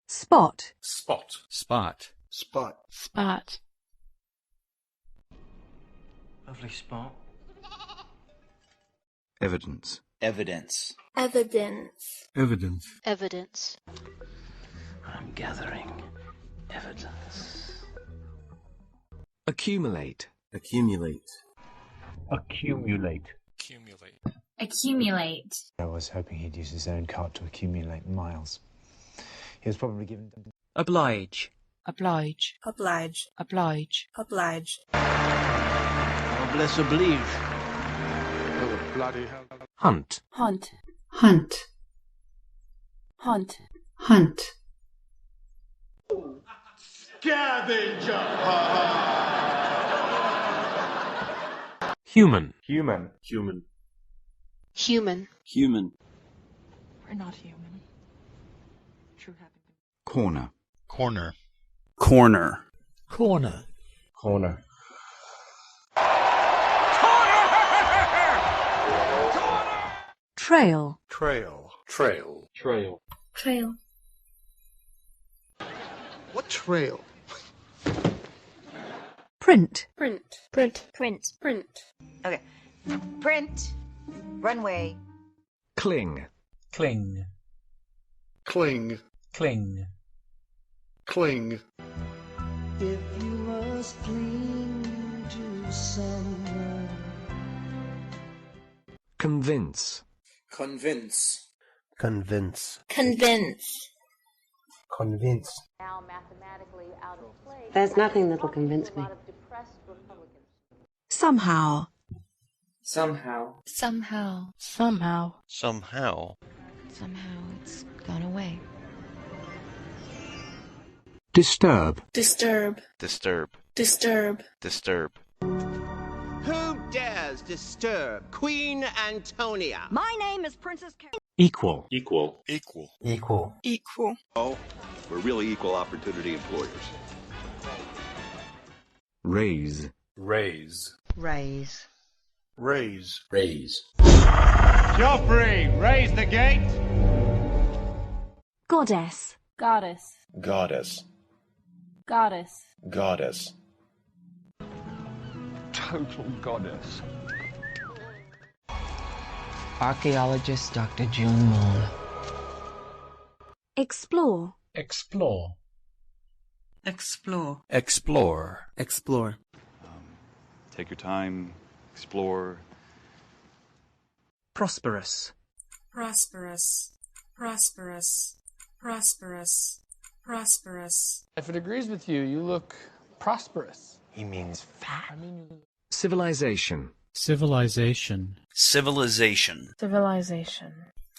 Spot. Spot. Spot. Spot. Spot. Lovely spot. Evidence. Evidence. Evidence. Evidence. Evidence. I'm gathering evidence. Accumulate. Accumulate. Accumulate. Accumulate. Accumulate. I was hoping he'd use his own cart to accumulate miles. He was probably given... Oblige. Oblige. Oblige. Oblige. Oblige. Noblesse oblige. Oh, bloody hell. Hunt. Hunt. Hunt. Hunt. Hunt. Scavenger! Human. Human. Human. Human. Human. We're not human. True happiness. Corner. Corner. Corner. Corner. Corner. Trail. Trail. Trail. Trail. Trail. What trail? Print. Print. Print. Print. Print. Okay. Print. Runway. Cling. Cling. Cling. Cling. Cling. If you must cling to someone. Convince. Convince. Convince. Convince. Convince. There's nothing that'll convince me. Somehow. Somehow. Somehow. Somehow. Somehow. Somehow it's gone away. Disturb. Disturb. Disturb. Disturb. Disturb. Who dares disturb Queen Antonia? My name is Princess Equal. Equal. Equal. Equal. Equal. Oh, we're really equal opportunity employers. Raise. Raise. Raise. Raise. Raise. Joffrey, raise the gate! Goddess. Goddess. Goddess. Goddess. Goddess. Total goddess. Archaeologist Dr. June Moon. Explore. Explore. Explore. Explore. Explore. Take your time, explore. Prosperous. Prosperous. Prosperous. Prosperous. Prosperous. If it agrees with you, you look prosperous. He means fat. Civilization. Civilization. Civilization. Civilization.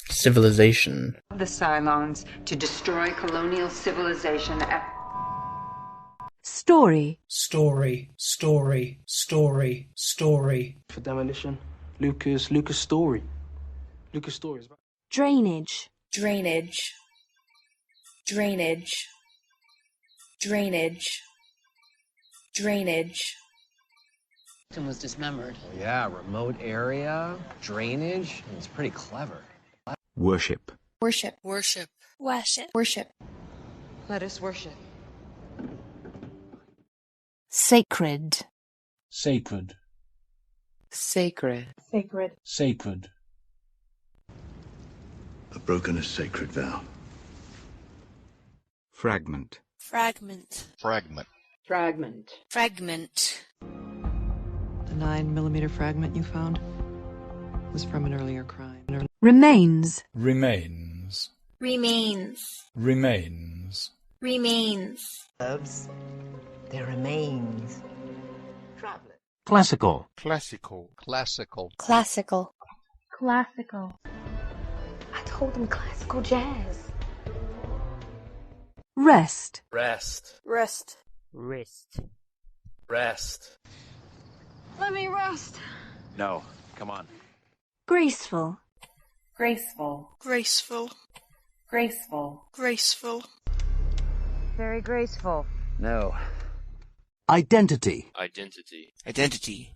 Civilization. The Cylons to destroy colonial civilization at... Story. Story. Story. Story. Story. For demolition. Lucas Story. Lucas Story is about... Drainage. Drainage. Drainage. Drainage. Drainage. was dismembered. Yeah, remote area, drainage. It's pretty clever. Worship. Worship. Worship. Worship. Worship. Let us worship. Sacred. Sacred. Sacred. Sacred. Sacred. I've broken a sacred vow. Fragment. Fragment. Fragment. Fragment. Fragment. The 9mm fragment you found was from an earlier crime. Remains. Remains. Remains. Remains. Remains. Loves. There remains. Traveler. Classical. Classical. Classical. Classical. Classical. I told them classical jazz. Rest. Rest. Rest. Wrist. Rest. Let me rest. No, come on. Graceful. Graceful. Graceful. Graceful. Graceful. Very graceful. No. Identity. Identity. Identity.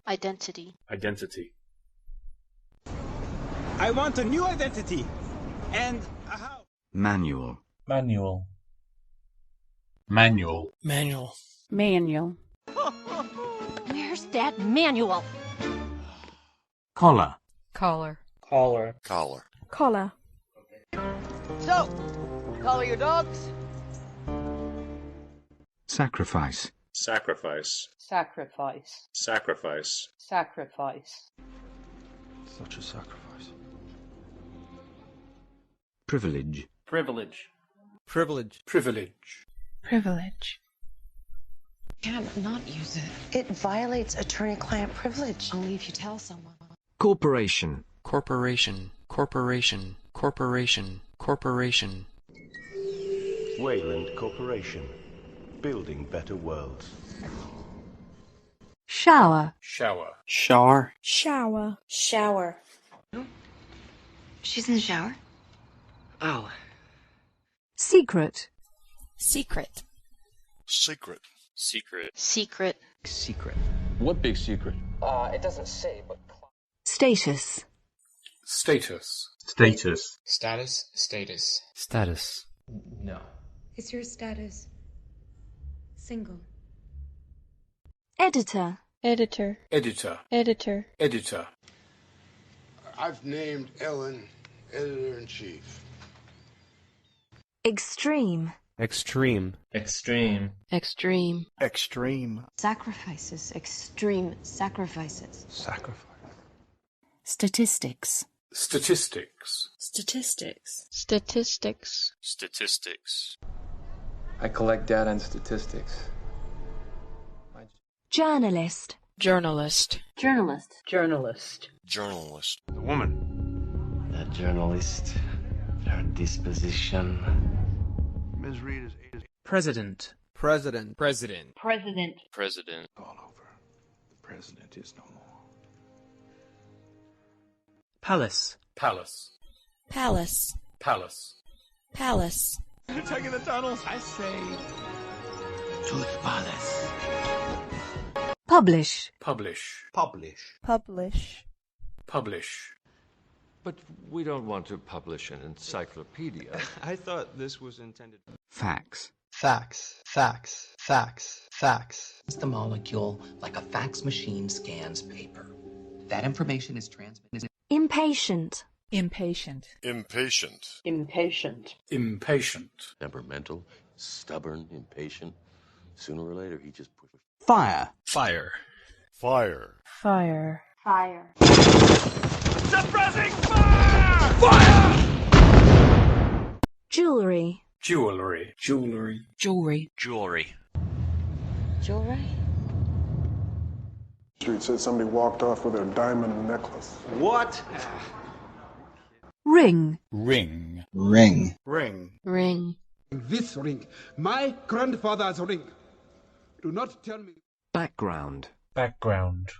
Identity. Identity. I want a new identity. And a house. Manual. Manual. Manual. Manual. Manual. Where's that manual? Collar. Collar. Collar. Collar. Collar. So, collar your dogs. Sacrifice. Sacrifice. Sacrifice. Sacrifice. Sacrifice. Such a sacrifice. Privilege. Privilege. Privilege. Privilege. Privilege. Can't not use it. It violates attorney-client privilege. Only if you tell someone. Corporation. Corporation. Corporation. Corporation. Corporation. Wayland Corporation. Building better worlds. Shower. Shower. Shower. Shower. Shower. She's in the shower. Oh. Secret. Secret. Secret. Secret. Secret. Secret. What big secret? It doesn't say, but... Status. Status. Status. Status. Status. Status. No. Is your status single? Editor. Editor. Editor. Editor. Editor. I've named Ellen editor-in-chief. Extreme. Extreme. Extreme. Extreme. Extreme. Sacrifices. Extreme sacrifices. Sacrifice. Statistics. Statistics. Statistics. Statistics. Statistics. I collect data and statistics. Journalist. Journalist. Journalist. Journalist. Journalist. The woman. A journalist. Her disposition. Ms. Reed is President. President. President. President. President. all over. The president is no more. Palace. Palace. Palace. Palace. Palace. You're taking the tunnels? I say... Tooth Palace. Publish. Publish. Publish. Publish. Publish. But we don't want to publish an encyclopedia. I thought this was intended... Fax. Fax. Fax. Fax. Fax. It's the molecule like a fax machine scans paper. That information is transmitted. Impatient. Impatient. Impatient. Impatient. Impatient. Temperamental, stubborn, impatient. Sooner or later, he just pushes. Fire. Fire. Fire. Fire. Fire. Suppressing fire! Fire! Jewelry. Jewelry. Jewelry. Jewelry. Jewelry. Jewelry? Street said somebody walked off with their diamond necklace. What? Ring. Ring. Ring. Ring. Ring. This ring. My grandfather's ring. Do not tell me. Background. Background.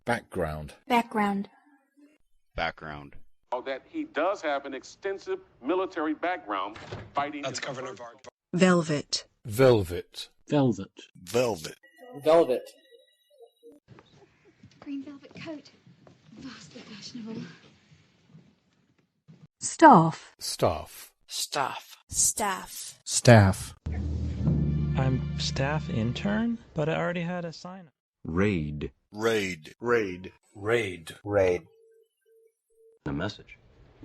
Background. Background. Background. That he does have an extensive military background fighting. That's Governor Varg. Velvet. Velvet. Velvet. Velvet. Velvet. Green velvet coat. Vastly fashionable. Staff. Staff. Staff. Staff. Staff. I'm staff intern, but I already had a sign. Raid. Raid. Raid. Raid. Raid. A message.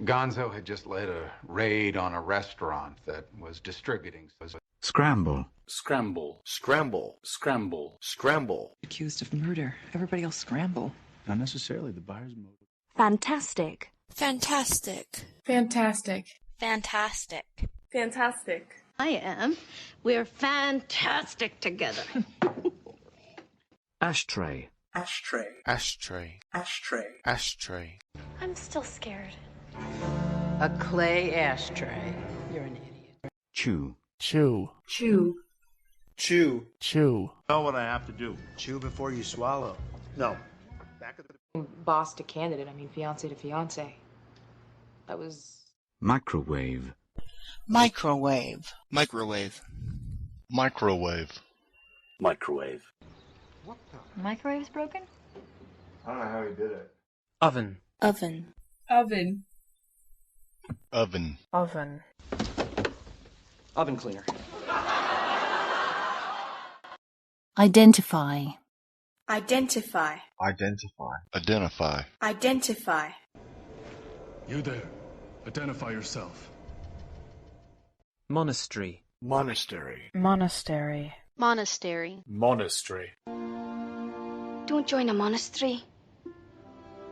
Gonzo had just led a raid on a restaurant that was distributing. Scramble. Scramble. Scramble. Scramble. Scramble. Accused of murder. Everybody else scramble. Not necessarily the buyer's motive. Fantastic. Fantastic. Fantastic. Fantastic. Fantastic. I am. We're fantastic together. Ashtray. Ashtray. Ashtray. Ashtray. Ashtray. I'm still scared. A clay ashtray. You're an idiot. Chew. Chew. Chew. Chew. Chew. Know what I have to do. Chew before you swallow. No. Back of the... Boss to candidate. I mean, fiance to fiance. That was... Microwave. Microwave. Microwave. Microwave. Microwave. What the? Microwave's broken? I don't know how he did it. Oven. Oven. Oven. Oven. Oven. Oven cleaner. Identify. Identify. Identify. Identify. Identify. You there. Identify yourself. Monastery. Monastery. Monastery. Monastery. Monastery. Don't join a monastery.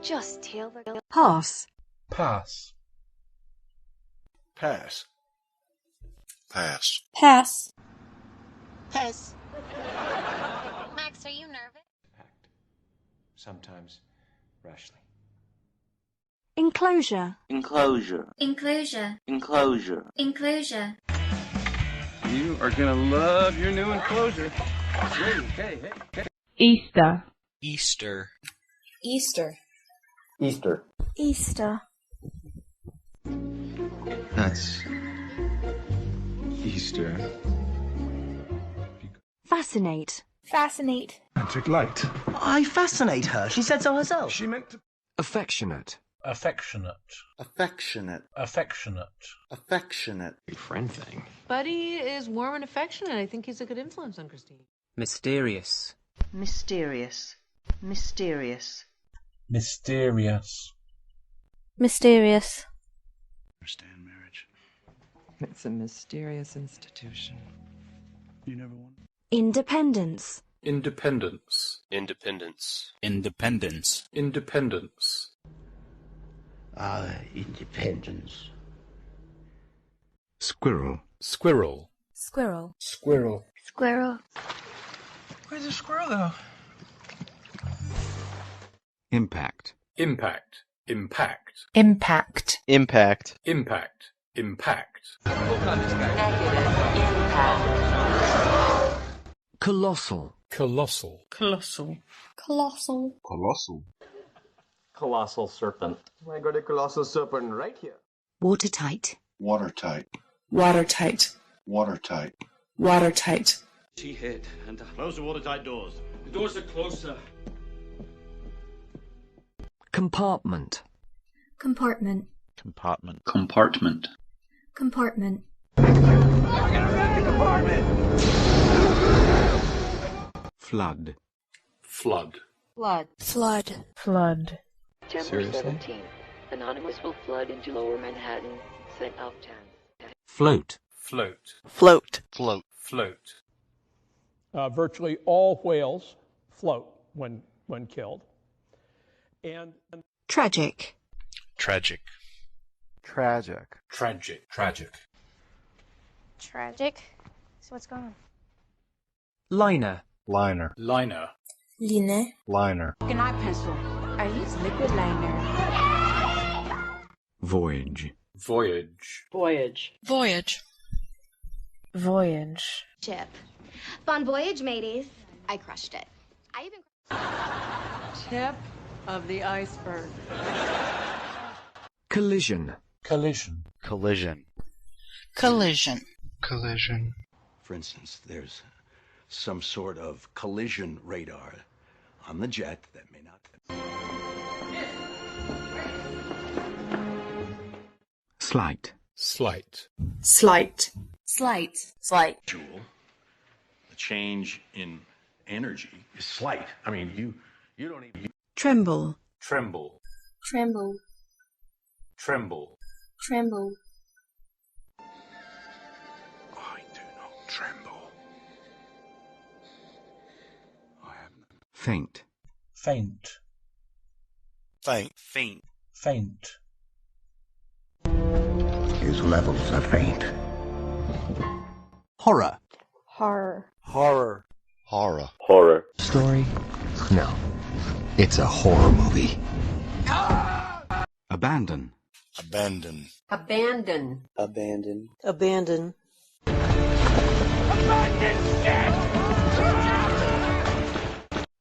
Just tell the... Pass. Pass. Pass. Pass. Pass. Pass. Max, are you nervous? Act. Sometimes rashly. Enclosure. Enclosure. Enclosure. Enclosure. Enclosure. You are gonna love your new enclosure. Hey. Easter. Easter. Easter. Easter. Easter. That's Easter. Fascinate. Fascinate. Magic light. I fascinate her. She said so herself. She meant to... Affectionate. Affectionate. Affectionate. Affectionate. Affectionate. Friend thing. Buddy is warm and affectionate. I think he's a good influence on Christine. Mysterious. Mysterious. Mysterious. Mysterious. Mysterious. Understand marriage. It's a mysterious institution. You never want... Independence. Independence. Independence. Independence. Independence. Independence. Squirrel. Squirrel. Squirrel. Squirrel. Squirrel. Where's the squirrel, though? Impact. Impact. Impact. Impact. Impact. Impact. Impact. Colossal. Colossal. Colossal. Colossal. Colossal. Colossal serpent. I got a colossal serpent right here. Watertight. Watertight. Watertight. Watertight. Watertight. She hit and close the watertight doors. The doors are closer. Compartment. Compartment. Compartment. Compartment. Compartment. Flood. Flood. Flood. Flood. Flood. Seriously? 17th. Anonymous will flood into lower Manhattan. Sent out 10. Float. Float. Float. Float. Float. Virtually all whales float when killed. And Tragic. Tragic. Tragic. Tragic. Tragic. Tragic. So what's going on? Liner. Liner. Liner. Line. Liner. An eye pencil. I use liquid liner. Voyage. Voyage. Voyage. Voyage. Voyage. Ship. Bon voyage, mateys. I crushed it. I even... Tip of the iceberg. Collision. Collision. Collision. Collision. Collision. For instance, there's some sort of collision radar on the jet that may not... Slight. Slight. Slight. Slight. Slight. Joule, the change in energy is slight. I mean, you don't even... Tremble. Tremble. Tremble. Tremble. Tremble. I do not tremble. I have no... Faint. Faint. Faint. Faint. Faint. His levels are faint. Horror. Horror. Horror. Horror. Horror. Story? No. It's a horror movie. Abandon. Abandon. Abandon. Abandon. Abandon.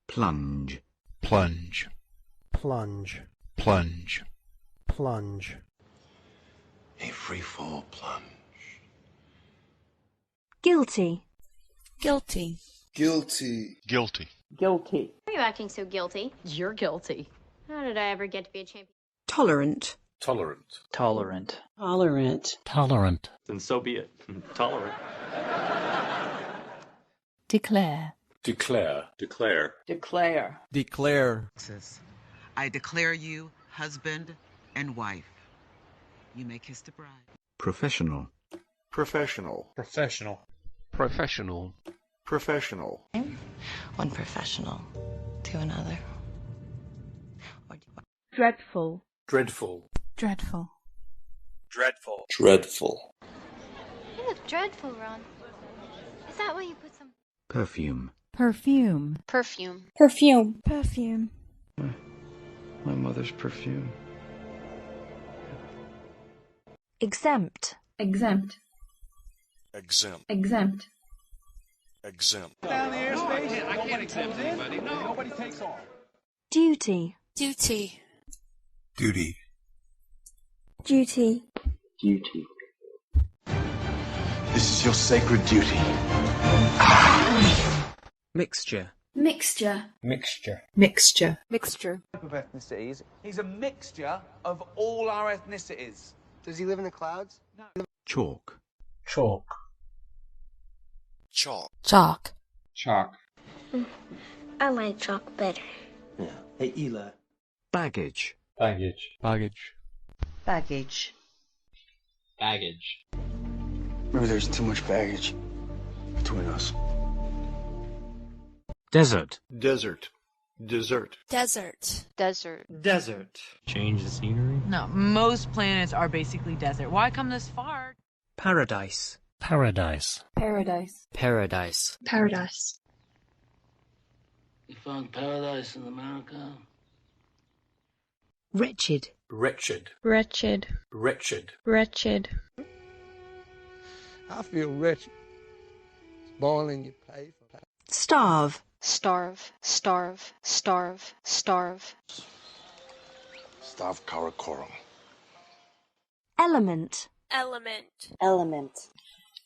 Plunge. Plunge. plunge. Plunge. Plunge. A free fall plunge. Guilty. Guilty. Guilty. Guilty. Guilty. Why are you acting so guilty? You're guilty. How did I ever get to be a champion? Tolerant. Tolerant. Tolerant. Tolerant. Tolerant. Then so be it. Tolerant. Declare. Declare. Declare. Declare. Declare. I declare you husband and wife. You may kiss the bride. Professional. Professional. Professional. Professional. Professional. One professional to another. Dreadful. Dreadful. Dreadful. Dreadful. Dreadful. You look dreadful, Ron. Is that why you put some Perfume. Perfume. perfume? Perfume. Perfume. My mother's perfume. Exempt. Exempt. Exempt. Exempt. Exempt. Down the airspace. I can't exempt anybody. No. Nobody takes off. Duty. Duty. Duty. Duty. Duty. This is your sacred duty. Mixture. Mixture. Mixture. Mixture. Mixture. Of ethnicities. He's a mixture of all our ethnicities. Does he live in the clouds? No. Chalk. Chalk. Chalk. Chalk. Chalk. I like chalk better. Yeah. Hey, Eli. Baggage. Baggage. Baggage. Baggage. Baggage. Maybe there's too much baggage between us. Desert. Desert. Dessert. Desert. Desert. Desert. Change the scenery. No, most planets are basically desert. Why come this far? Paradise. Paradise. Paradise. Paradise. Paradise. You found paradise in America? Wretched. Wretched. Wretched. Wretched. Wretched. I feel wretched. Boiling your pay for Starve. Starve. Starve. Starve. Starve. Stav Karakorum. Element. Element. Element.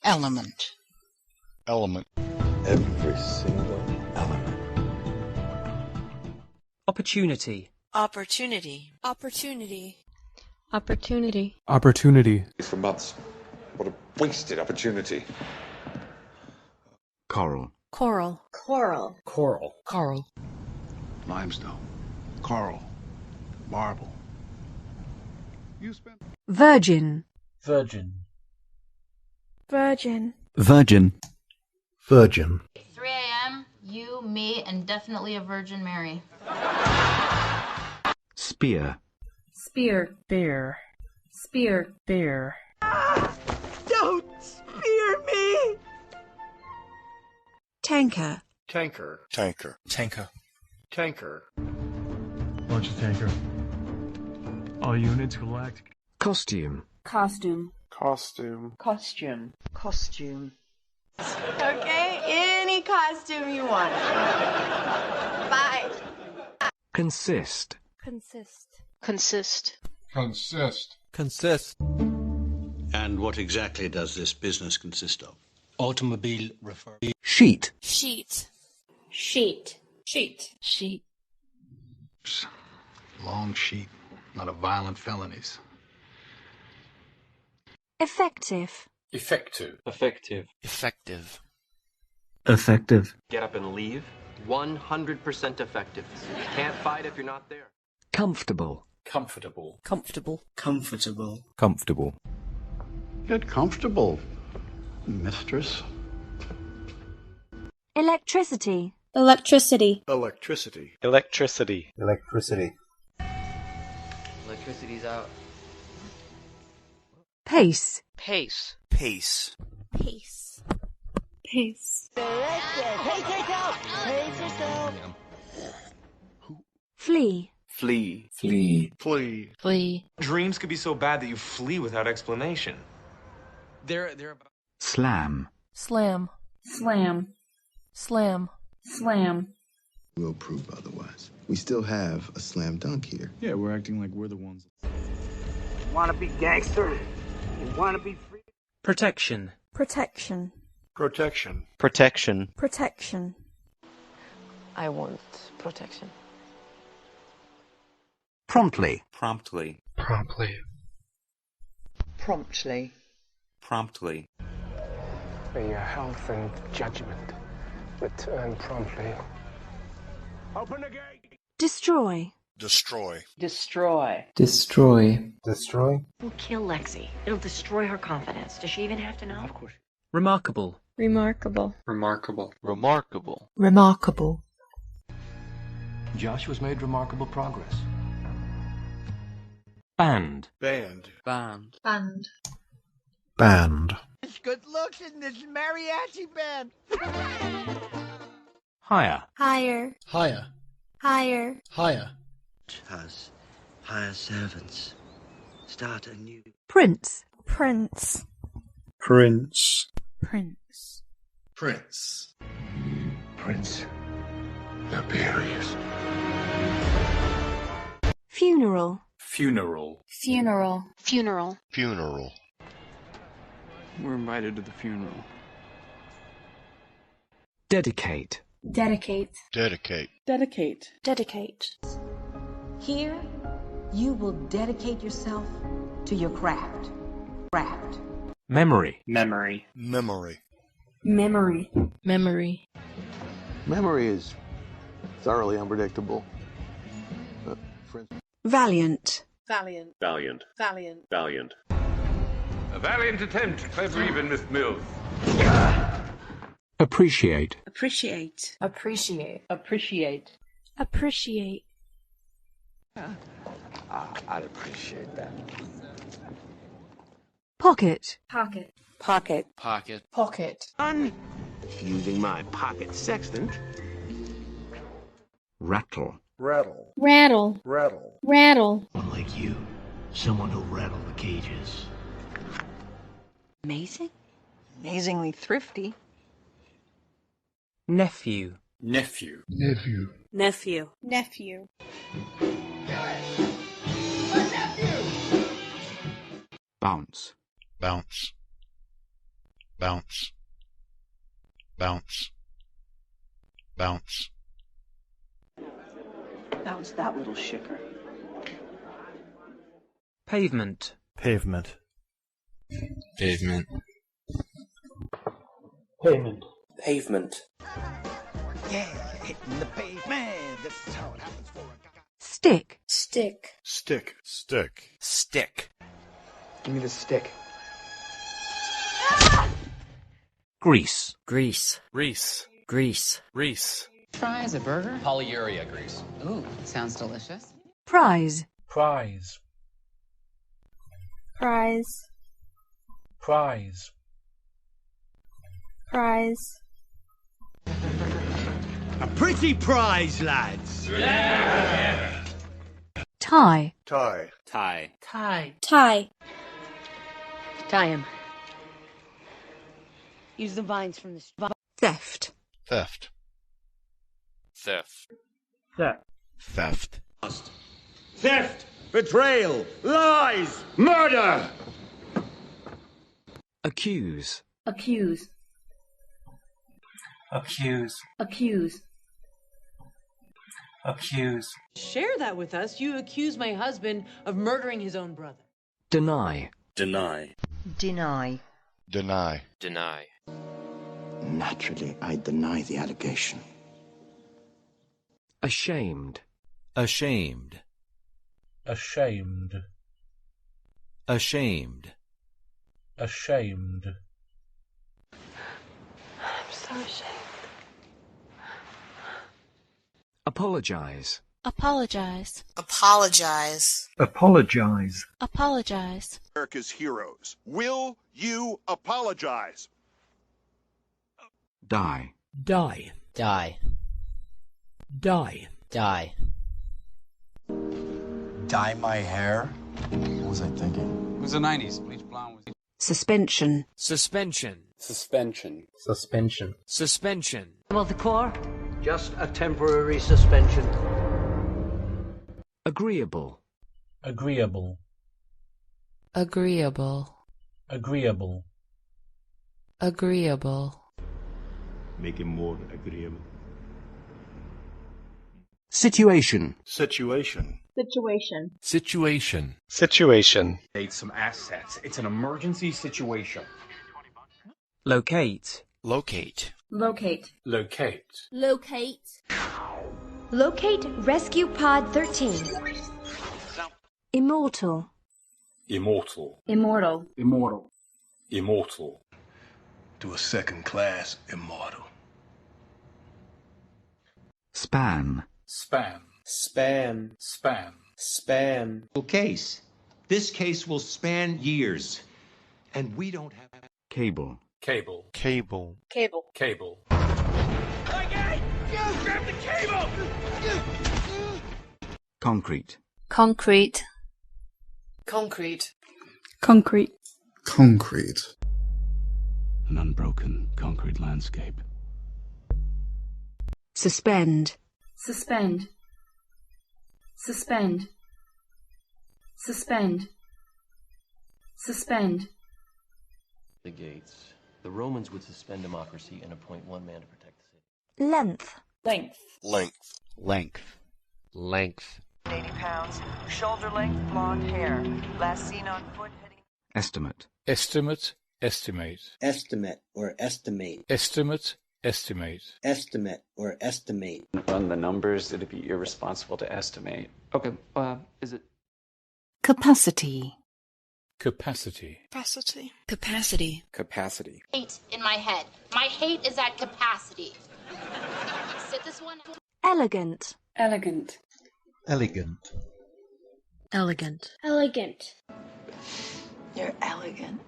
Element. Element. Every single element. Opportunity. Opportunity. Opportunity. Opportunity. Opportunity. For months. What a wasted opportunity. Coral. Coral. Coral. Coral. Coral. Limestone. Coral. Marble. Virgin. Virgin. Virgin. Virgin. Virgin. 3 a.m. You, me, and definitely a Virgin Mary. Spear. Spear. Bear. Spear. Bear. Don't spear me! Tanker. Tanker. Tanker. Tanker. Tanker. Launch a tanker. All units galactic. Costume. Costume. Costume. Costume. Costume. Okay, any costume you want. Bye. Consist. Consist. Consist. Consist. Consist. And what exactly does this business consist of? Automobile refer. Sheet. Sheet. Sheet. Sheet. Sheet. Long sheet. Not of violent felonies. Effective. Effective. Effective. Effective. Effective. Get up and leave. 100% effective. Can't fight if you're not there. Comfortable. Comfortable. Comfortable. Comfortable. Comfortable. Get comfortable, mistress. Electricity. Electricity. Electricity. Electricity. Electricity. Electricity's out. Pace. Pace. Pace. Pace. Pace. Flee. Flee. Flee. Flee. Flee. Dreams could be so bad that you flee without explanation. They're Slam. Slam. Slam. Slam. Slam. We'll prove otherwise. We still have a slam dunk here. Yeah, we're acting like we're the ones. Wanna be gangster? You wanna be free? Protection. Protection. Protection. Protection. Protection. I want protection. Promptly. Promptly. Promptly. Promptly. Promptly. The health and judgment. Return promptly. Open the gate! Destroy. Destroy. Destroy. Destroy. Destroy. We'll kill Lexi. It'll destroy her confidence. Does she even have to know? Of course. Remarkable. Remarkable. Remarkable. Remarkable. Remarkable. Joshua's made remarkable progress. Band. Band. Band. Band. Band. It's good looks in this mariachi band. Higher. Higher. Higher. Higher. Higher. Has hire servants. Start anew. Prince. Prince. Prince. Prince. Prince. Prince. Imperious. Funeral. Funeral. Funeral. Funeral. Funeral. We're invited to the funeral. Dedicate. Dedicate. Dedicate. Dedicate. Dedicate. Here, you will dedicate yourself to your craft. Craft. Memory. Memory. Memory. Memory. Memory. Memory is thoroughly unpredictable. Valiant. Valiant. Valiant. Valiant. Valiant. A valiant attempt, clever even, Miss Mills. Appreciate. Appreciate. Appreciate. Appreciate. Appreciate. I'd appreciate that. Pocket. Pocket. Pocket. Pocket. Pocket. Using my pocket sextant. Rattle. Rattle. Rattle. Rattle. Rattle. One like you. Someone who'll rattle the cages. Amazing. Amazingly thrifty. Nephew. Nephew. Nephew. Nephew. Nephew. Bounce. Bounce. Bounce. Bounce. Bounce. Bounce that little shicker. Pavement. Pavement. Pavement. Payment. Pavement. Yeah, hitting the pavement. This is how it happens for a guy. Stick. Stick. Stick. Stick. Stick. Give me the stick. Grease. Grease. Reese. Grease. Reese. Fries, a burger? Polyurea grease. Ooh, sounds delicious. Prize. Prize. Prize. Prize. Prize. A pretty prize, lads. Tie. Tie. Tie. Tie. Tie. Tie him. Use the vines from this. Theft. Theft. Theft. Theft. Theft. Betrayal. Lies. Murder. Accuse. Accuse. Accuse. Accuse. Accuse. Share that with us. You accuse my husband of murdering his own brother. Deny. Deny. Deny. Deny. Deny. Naturally, I deny the allegation. Ashamed. Ashamed. Ashamed. Ashamed. Ashamed. I'm so ashamed. Apologize. Apologize. Apologize. Apologize. Apologize. America's heroes. Will you apologize? Die. Die. Die. Die. Die. Dye my hair? What was I thinking? It was the 90s. Bleach blonde was... Suspension. Suspension. Suspension. Suspension. Suspension. Of the core? Just a temporary suspension. Agreeable. Agreeable. Agreeable. Agreeable. Agreeable. Make it more agreeable. Situation. Situation. Situation. Situation. Situation. Need some assets. It's an emergency situation. Locate. Locate. Locate. Locate. Locate. Locate Rescue Pod 13. Immortal. Immortal. Immortal. Immortal. Immortal. To a second-class immortal. Span. Span. Span. Span. Span. Case. This case will span years. And we don't have... Cable. Cable. Cable. Cable. Cable. Okay! You grab the cable! Concrete. Concrete. Concrete. Concrete. Concrete. An unbroken concrete landscape. Suspend. Suspend. Suspend. Suspend. Suspend. The gates. The Romans would suspend democracy and appoint one man to protect the city. Length. Length. Length. Length. Length. 80 pounds, shoulder length, blonde hair. Last seen on foot heading... Estimate. Estimate. Estimate. Estimate or estimate. Estimate. Estimate. Estimate or estimate. Run the numbers, it'd be irresponsible to estimate. Okay, is it... Capacity. Capacity. Capacity. Capacity. Capacity. Hate in my head. My hate is at capacity. Sit this one. Elegant. Elegant. Elegant. Elegant. Elegant. You're elegant.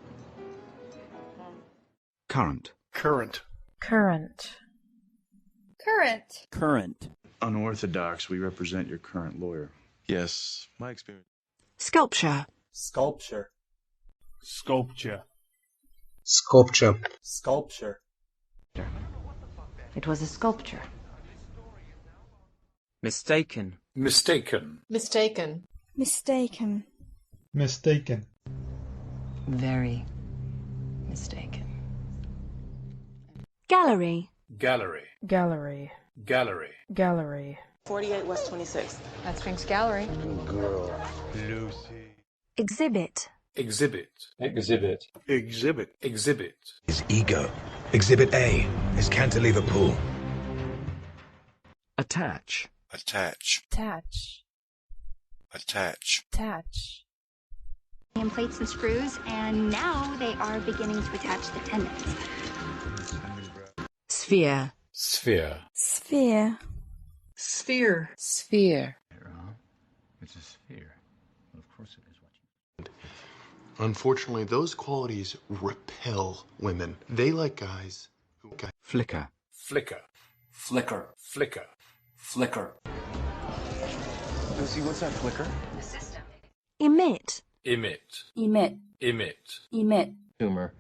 Current. Current. Current. Current. Current. Unorthodox, we represent your current lawyer. Yes, my experience. Sculpture. Sculpture. Sculpture. Sculpture. Sculpture. It was a sculpture. Mistaken. Mistaken. Mistaken. Mistaken. Mistaken. Very mistaken. Gallery. Gallery. Gallery. Gallery. Gallery. 48 West 26th. That's Sphinx Gallery. Lucy. Exhibit. Exhibit. Exhibit. Exhibit. Exhibit. His ego. Exhibit A. His cantilever pool. Attach. Attach. Attach. Attach. Attach. Plates and screws, and now they are beginning to attach the tendons. Sphere. Sphere. Sphere. Sphere. Sphere. It's a sphere. Well, of course it is what you... Unfortunately, those qualities repel women. They like guys who... Flicker. Flicker. Flicker. Flicker. Flicker. Lucy, what's that flicker? The system. Emit. Emit. Emit. Emit. Emit. Tumor.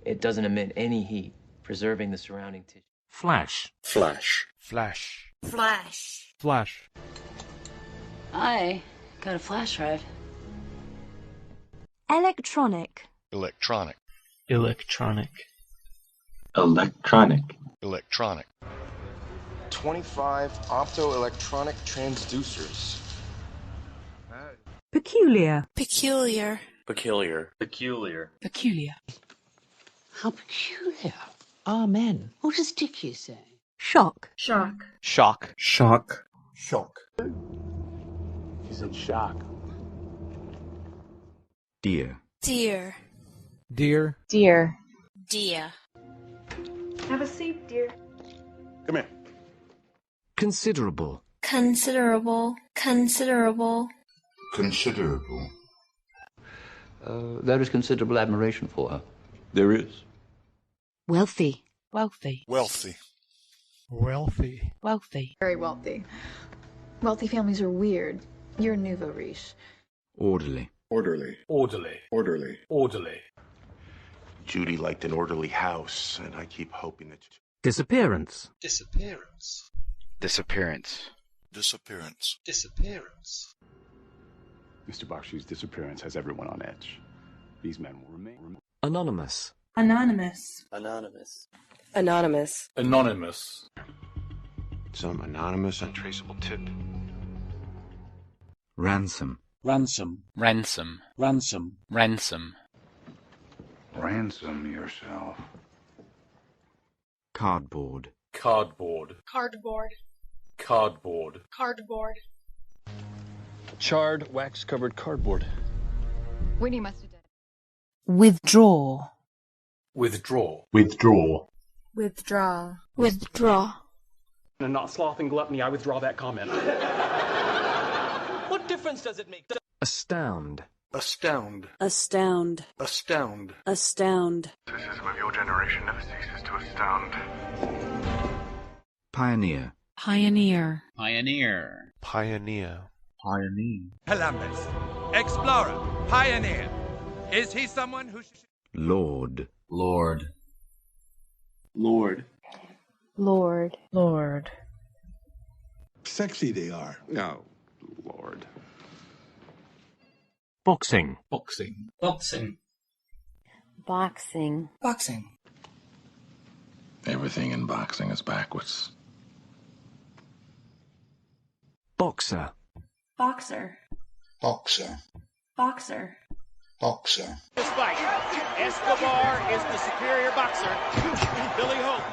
It doesn't emit any heat, preserving the surrounding tissue. Flash. Flash. Flash. Flash. Flash. I got a flash drive. Electronic. Electronic. Electronic. Electronic. Electronic. 25 optoelectronic transducers. Peculiar. Peculiar. Peculiar. Peculiar. Peculiar. How peculiar. Amen. What does Dickie say? Shock. Shock. Shock. Shock. Shock. He's in shock. Deer. Dear. Dear. Dear. Dear. Have a seat, dear. Come here. Considerable. Considerable. Considerable. Considerable. There is considerable admiration for her. There is. Wealthy. Wealthy. Wealthy. Wealthy. Wealthy. Very wealthy. Wealthy families are weird. You're nouveau riche. Orderly. Orderly. Orderly. Orderly. Orderly. Judy liked an orderly house, and I keep hoping that... Disappearance. Disappearance. Disappearance. Disappearance. Disappearance. Mr. Bakshi's disappearance has everyone on edge. These men will remain... Anonymous. Anonymous. Anonymous. Anonymous. Anonymous. Some anonymous, untraceable tip. Ransom. Ransom. Ransom. Ransom. Ransom. Ransom yourself. Cardboard. Cardboard. Cardboard. Cardboard. Cardboard. Charred, wax-covered cardboard. Winnie must have done it. Withdraw. Withdraw. Withdraw. Withdraw. Withdraw. And not sloth and gluttony, I withdraw that comment. What difference does it make? Astound. Astound. Astound. Astound. Astound. Criticism of your generation never ceases to astound. Pioneer. Pioneer. Pioneer. Pioneer. Pioneer. Columbus. Explorer. Pioneer. Is he someone who... Lord. Lord. Lord. Lord. Lord. Sexy they are. No, Lord. Boxing. Boxing. Boxing. Boxing. Boxing. Everything in boxing is backwards. Boxer. Boxer. Boxer. Boxer. Boxer. This fight. Escobar is the superior boxer. Billy Hope.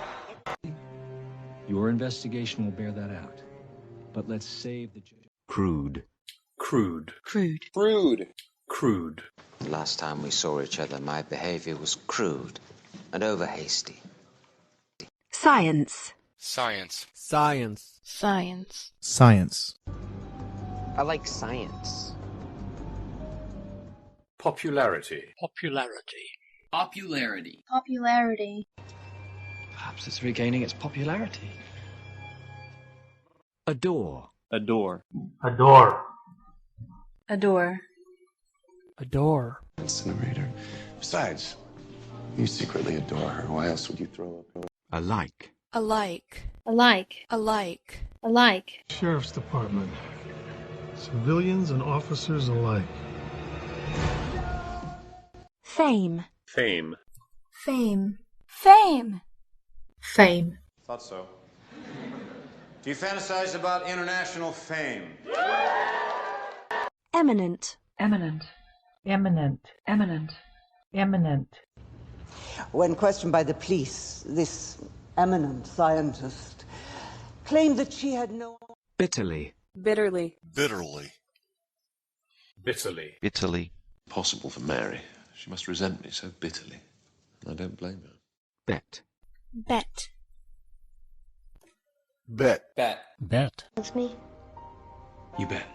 Your investigation will bear that out. But let's save the... Crude. Crude. Crude. Crude. Crude. Last time we saw each other, my behavior was crude and over hasty. Science. Science. Science. Science. Science. I like science. Popularity. Popularity. Popularity. Popularity. Perhaps it's regaining its popularity. Adore. Adore. Adore. Adore. Adore. Incinerator. Besides, you secretly adore her. Why else would you throw up? Alike. Alike. Alike. Alike. Alike. Sheriff's Department. Civilians and officers alike. Fame. Fame. Fame. Fame. Fame. Thought so. Do you fantasize about international fame? Eminent. Eminent. Eminent. Eminent. Eminent. When questioned by the police, this eminent scientist claimed that she had no... Bitterly. Bitterly. Bitterly. Bitterly. Bitterly. Possible for Mary. She must resent me so bitterly. I don't blame her. Bet. Bet. Bet. Bet. Bet. That's me. You bet.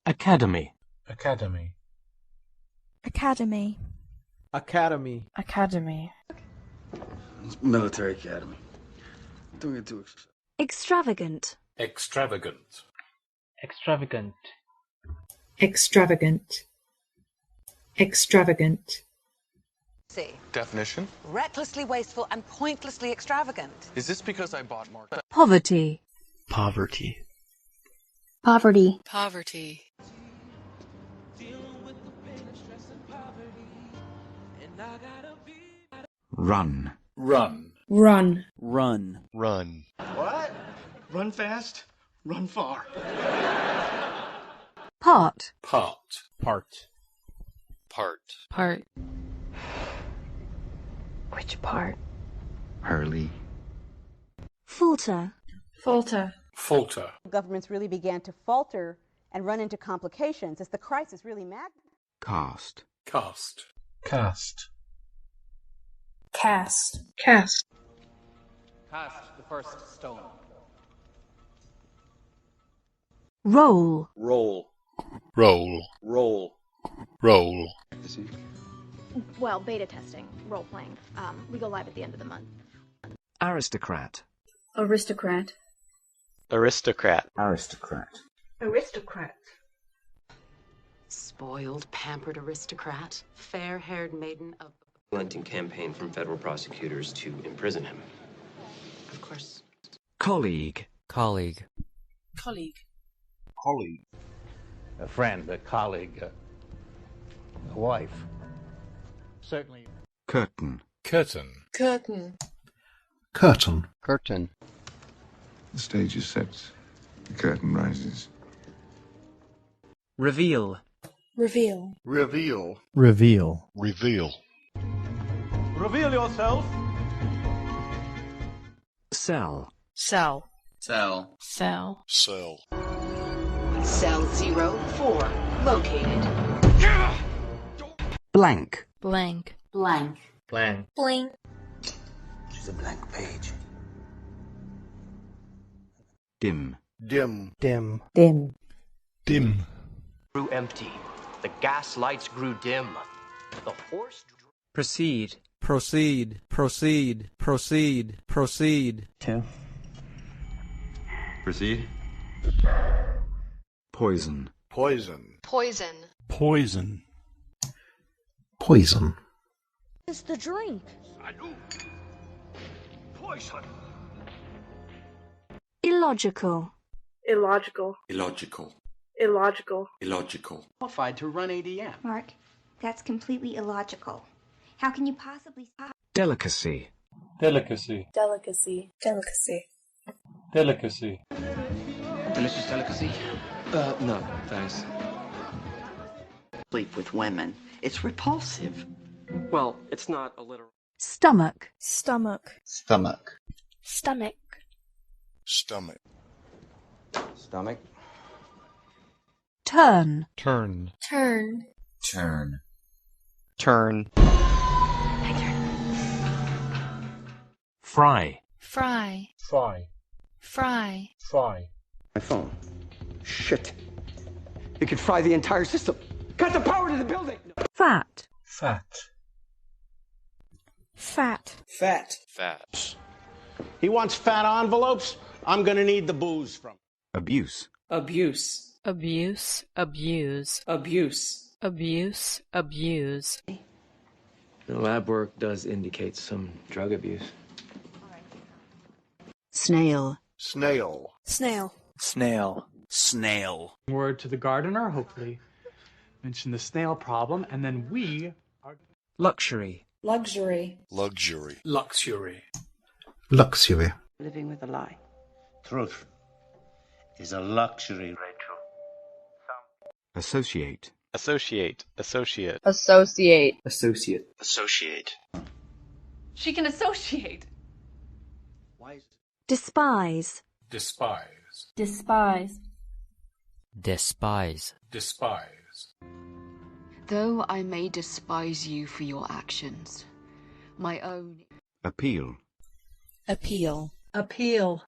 Academy. Academy. Academy. Academy. Academy. Military academy. Don't get too Extravagant. Extravagant. Extravagant. Extravagant. Extravagant. Definition? Recklessly wasteful and pointlessly extravagant. Is this because I bought more? Poverty. Poverty. Poverty. Poverty. Run. Run. Run. Run. Run. What? Run fast, run far. Part. Part. Part. Part. Part. Which part? Hurley. Falter. Falter. Falter. Governments really began to falter and run into complications as the crisis really magnified. Cast. Cast. Cast. Cast. Cast. Cast the first stone. Roll. Roll. Roll. Roll. Roll. Well, beta testing, role playing. We go live at the end of the month. Aristocrat. Aristocrat. Aristocrat. Aristocrat. Aristocrat. Spoiled, pampered aristocrat. Fair-haired maiden of... Hunting campaign from federal prosecutors to imprison him. Of course. Colleague. Colleague. Colleague. Colleague. A friend, a colleague, a wife. Certainly. Curtain. Curtain. Curtain. Curtain. Curtain. The stage is set. The curtain rises. Reveal. Reveal. Reveal. Reveal. Reveal. Reveal yourself. Cell. Cell. Cell. Cell. Cell. Cell 04 located. Blank. Blank. Blank. Blank. Blank. She's a blank page. Dim. Dim. Dim. Dim. Dim. Grew empty. The gas lights grew dim. The horse. Proceed. Proceed. Proceed. Proceed. Proceed. 2. Proceed. Poison. Poison. Poison. Poison. Poison. It's the drink. Poison. Illogical. Illogical. Illogical. Illogical. Illogical. Qualified to run ADM. Mark, that's completely illogical. How can you possibly... Delicacy. Delicacy. Delicacy. Delicacy. Delicacy. Delicious delicacy. No, thanks. Sleep with women. It's repulsive. Well, it's not a literal. Stomach. Stomach. Stomach. Stomach. Stomach. Stomach. Turn. Turn. Turn. Turn. Turn. Fry. Fry. Fry. Fry. Fry. My phone. Shit. It could fry the entire system. Cut the power to the building. Fat. Fat. Fat. Fat. Fat. He wants fat envelopes. I'm gonna need the booze from. Abuse. Abuse. Abuse. Abuse. Abuse. Abuse. Abuse. The lab work does indicate some drug abuse. Snail. Snail. Snail. Snail. Snail. Word to the gardener, hopefully mention the snail problem, and then we are... Luxury. Luxury. Luxury. Luxury. Luxury. Living with a lie. Truth is a luxury, Rachel. Associate. Associate. Associate. Associate. Associate. Associate. She can associate. Why is Despise. Despise. Despise. Despise. Despise. Though I may despise you for your actions, my own... Appeal. Appeal. Appeal.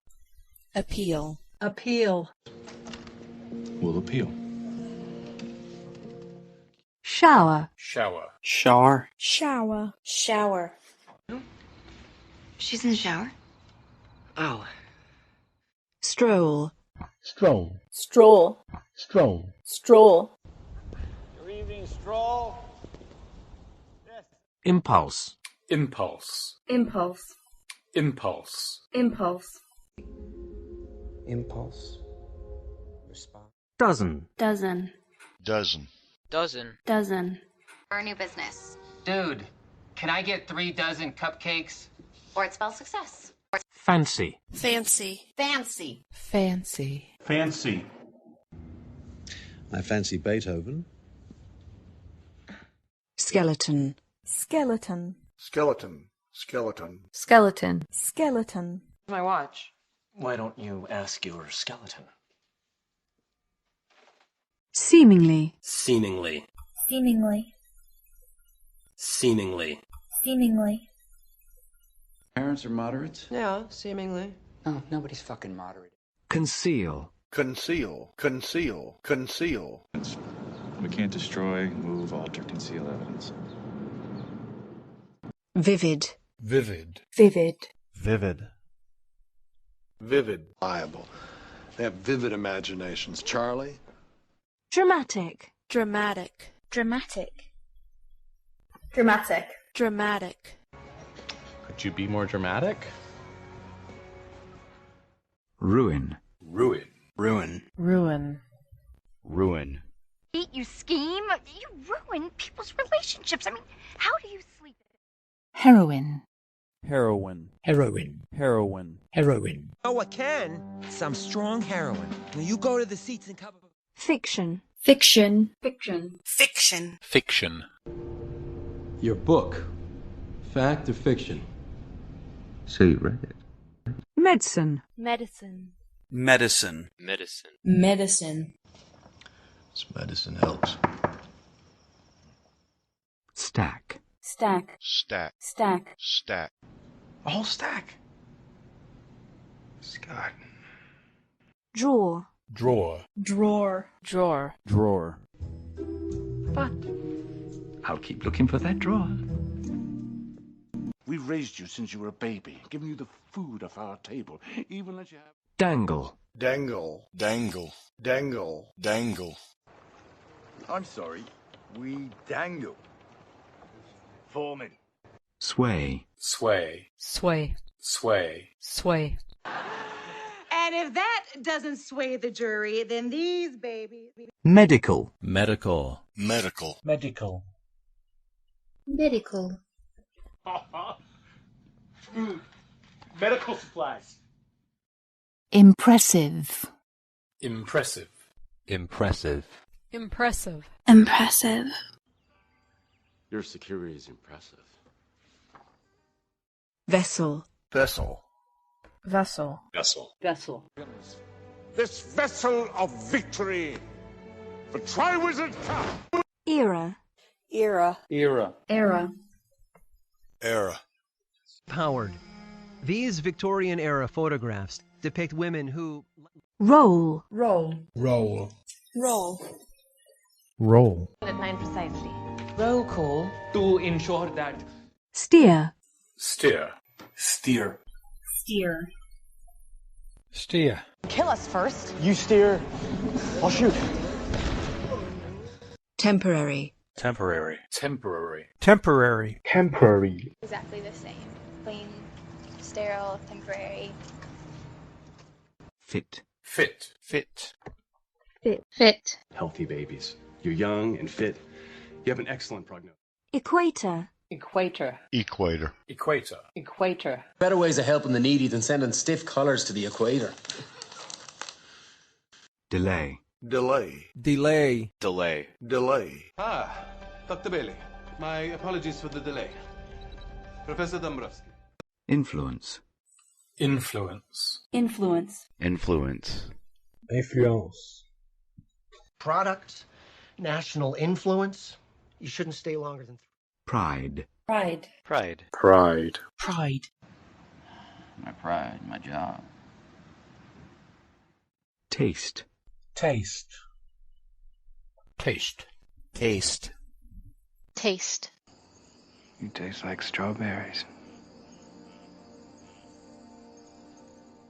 Appeal. Appeal. Will appeal. Shower. Shower. Shower. Shower. Shower. She's in the shower? Ow. Stroll. Stroll. Stroll. Stroll. Stroll. Your evening stroll. Yes. Impulse. Impulse. Impulse. Impulse. Impulse. Impulse. Response. Dozen. Dozen. Dozen. Dozen. Dozen. For a new business. Dude, can I get 3 dozen cupcakes? Or it spells success. Fancy. Fancy. Fancy. Fancy. Fancy. I fancy Beethoven. Skeleton. Skeleton. Skeleton. Skeleton. Skeleton. Skeleton. My watch. Why don't you ask your skeleton? Seemingly. Seemingly. Seemingly. Seemingly. Seemingly. Parents are moderates? Yeah, seemingly. Oh, nobody's fucking moderate. Conceal. Conceal. Conceal. Conceal. We can't destroy, move, alter, conceal evidence. Vivid. Vivid. Vivid. Vivid. Vivid. Liable. They have vivid imaginations. Charlie? Dramatic. Dramatic. Dramatic. Dramatic. Dramatic. Could you be more dramatic? Ruin. Ruin. Ruin. Ruin. Ruin. You scheme. You ruin people's relationships. I mean, how do you sleep? Heroin. Heroin. Heroin. Heroin. Heroin. Oh, I can. Some strong heroin. Now you go to the seats and cover. Fiction. Fiction. Fiction. Fiction. Fiction. Your book. Fact or fiction? So you read it. Medicine. Medicine. Medicine. Medicine. Medicine. This medicine helps. Stack. Stack. Stack. Stack. Stack. A whole stack. Scott. Drawer. Drawer. Drawer. Drawer. Drawer. But I'll keep looking for that drawer. We raised you since you were a baby, given you the food off our table, even let you have... Dangle. Dangle. Dangle. Dangle. Dangle. I'm sorry. We dangle. Forming. Sway. Sway. Sway. Sway. Sway. And if that doesn't sway the jury, then these babies. Medical. Medical. Medical. Medical. Medical. Food. Medical supplies. Impressive. Impressive. Impressive. Impressive. Impressive. Your security is impressive. Vessel. Vessel. Vessel. Vessel. Vessel. This vessel of victory. The Triwizard Cup. Era. Era. Era. Era. Era. Powered. These Victorian-era photographs depict women who... Roll. Roll. Roll. Roll. Roll. At 9 precisely. Roll call. To ensure that. Steer. Steer. Steer. Steer. Steer. Kill us first. You steer. I'll shoot. Temporary. Temporary. Temporary. Temporary. Temporary. Exactly the same. Plain, sterile, temporary. Fit. Fit. Fit. Fit. Fit. Healthy babies. You're young and fit. You have an excellent prognosis. Equator. Equator. Equator. Equator. Equator. Better ways of helping the needy than sending stiff collars to the equator. Delay. Delay. Delay. Delay. Delay. Ah, Dr. Bailey. My apologies for the delay. Professor Dombrowski. Influence. Influence. Influence. Influence. Influence. Product. National influence. You shouldn't stay longer than... Pride. Pride. Pride. Pride. Pride. My pride, my job. Taste. Taste. Taste. Taste. Taste. You taste like strawberries.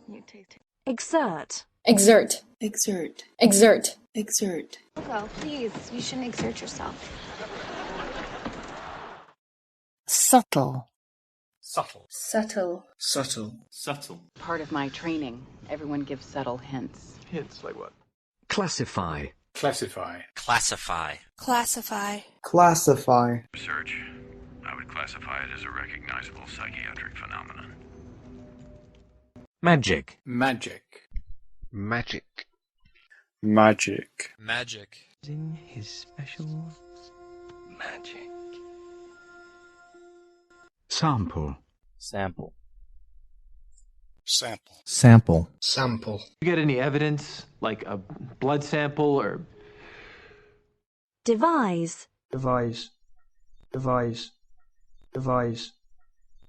You taste. Exert. Exert. Exert. Exert. Exert. Go, please. You shouldn't exert yourself. Subtle. Subtle. Subtle. Subtle. Subtle. Part of my training. Everyone gives subtle hints. Hints like what? Classify. Classify. Classify. Classify. Classify. Research. I would classify it as a recognizable psychiatric phenomenon. Magic. Magic. Magic. Magic. Magic. Using his special Magic. Sample. Sample. Sample. Sample. Sample. You get any evidence, like a blood sample or... Devise. Devise. Devise. Devise.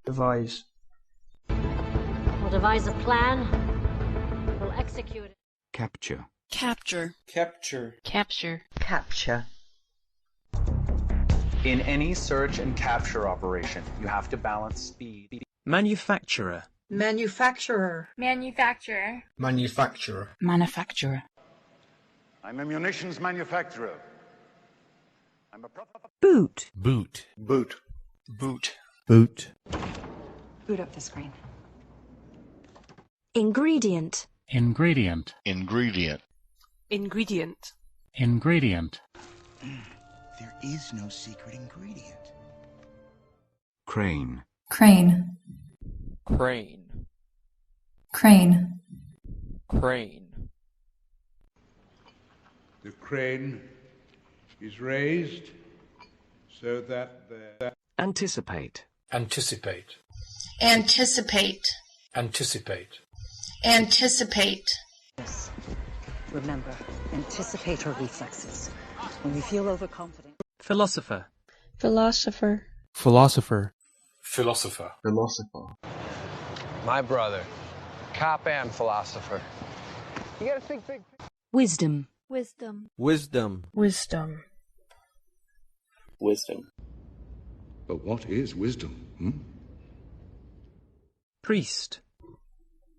Devise. We'll devise a plan. We'll execute it. Capture. Capture. Capture. Capture. Capture. In any search and capture operation, you have to balance speed. Manufacturer. Manufacturer. Manufacturer. Manufacturer. Manufacturer. I'm a munitions manufacturer. I'm a Boot. Boot. Boot. Boot. Boot. Boot up the screen. Ingredient. Ingredient. Ingredient. Ingredient. Ingredient. There is no secret ingredient. Crane. Crane. Crane. Crane. Crane. The crane is raised so that the... Anticipate. Anticipate. Anticipate. Anticipate. Anticipate. Remember, anticipatory reflexes. When we feel overconfident. Philosopher. Philosopher. Philosopher. Philosopher. Philosopher. My brother. Cop and philosopher. You gotta think big. Wisdom. Wisdom. Wisdom. Wisdom. Wisdom. But what is wisdom? Priest.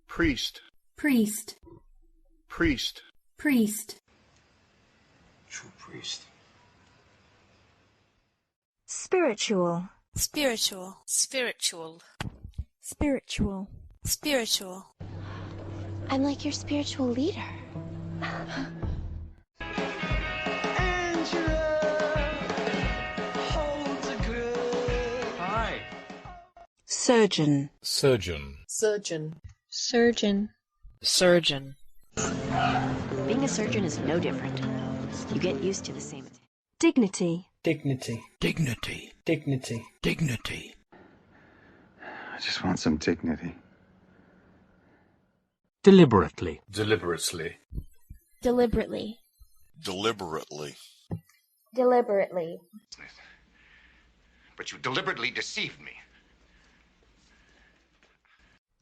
Priest. Priest. Priest. Priest. True priest. Spiritual. Spiritual. Spiritual. Spiritual. Spiritual. I'm like your spiritual leader. Hi. Surgeon. Surgeon. Surgeon. Surgeon. Surgeon. Being a surgeon is no different. You get used to the same. Dignity. Dignity. Dignity. Dignity. Dignity. I just want some dignity. Deliberately. Deliberately. Deliberately. Deliberately. Deliberately. But you deliberately deceived me.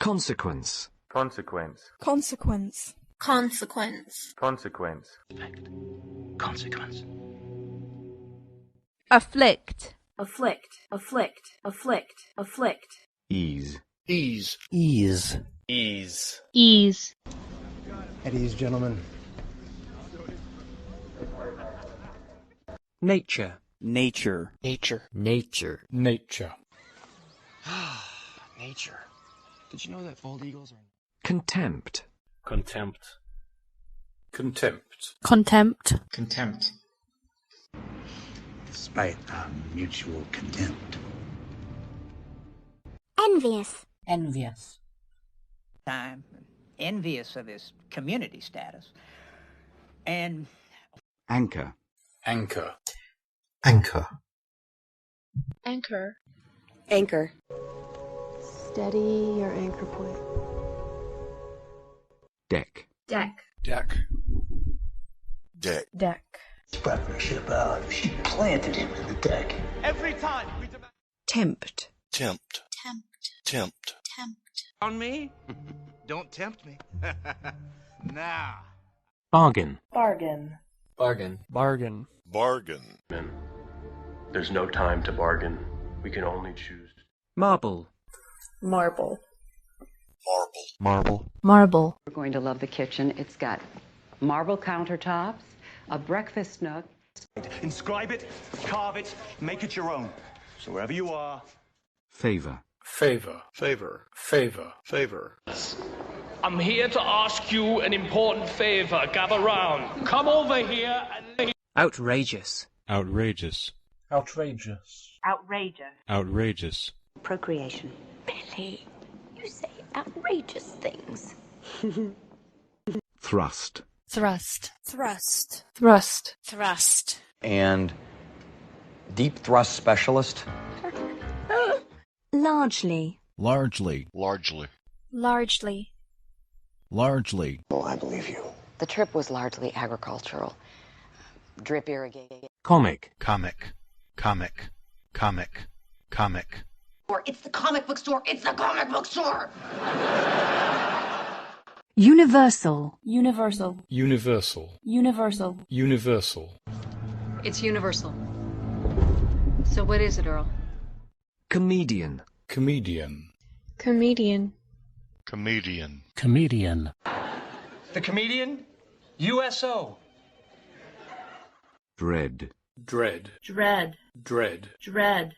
Consequence. Consequence. Consequence. Consequence. Consequence. Consequence. Afflict. Afflict. Afflict. Afflict. Afflict. Ease. Ease. Ease. Ease. Ease. At ease, gentlemen. Nature. Nature. Nature. Nature. Nature. Nature. Did you know that bald eagles are... Contempt. Contempt. Contempt. Contempt. Contempt. Despite our mutual contempt. Envious. Envious. I'm envious of his community status. And Anchor. Anchor. Anchor. Anchor. Anchor. Steady your anchor point. Deck. Deck. Deck. Deck. Deck. Brought her ship out. She planted him in the deck. Every time we demand. Tempt. Tempt. Tempt. Tempt. Tempt. On me? Don't tempt me. Nah. Bargain. Bargain. Bargain. Bargain. Bargain. There's no time to bargain. We can only choose. Marble. Marble. Marble. Marble. Marble. We're going to love the kitchen. It's got marble countertops, a breakfast nook. Inscribe it, carve it, make it your own. So wherever you are. Favor. Favor. Favor. Favor. Favor. I'm here to ask you an important favor. Gather round. Come over here and... Outrageous. Outrageous. Outrageous. Outrageous. Outrageous. Procreation. Billy, you say outrageous things. Thrust. Thrust. Thrust. Thrust. Thrust. And deep thrust specialist. Largely. Largely. Largely. Largely. Largely. Oh, I believe you. The trip was largely agricultural. Drip irrigated. Comic. Comic. Comic. Comic. Comic. It's the comic book store. It's the comic book store. Universal. Universal. Universal. Universal. Universal. It's universal. So what is it, Earl? Comedian. Comedian. Comedian. Comedian. Comedian. The comedian? USO. Dread. Dread. Dread. Dread. Dread.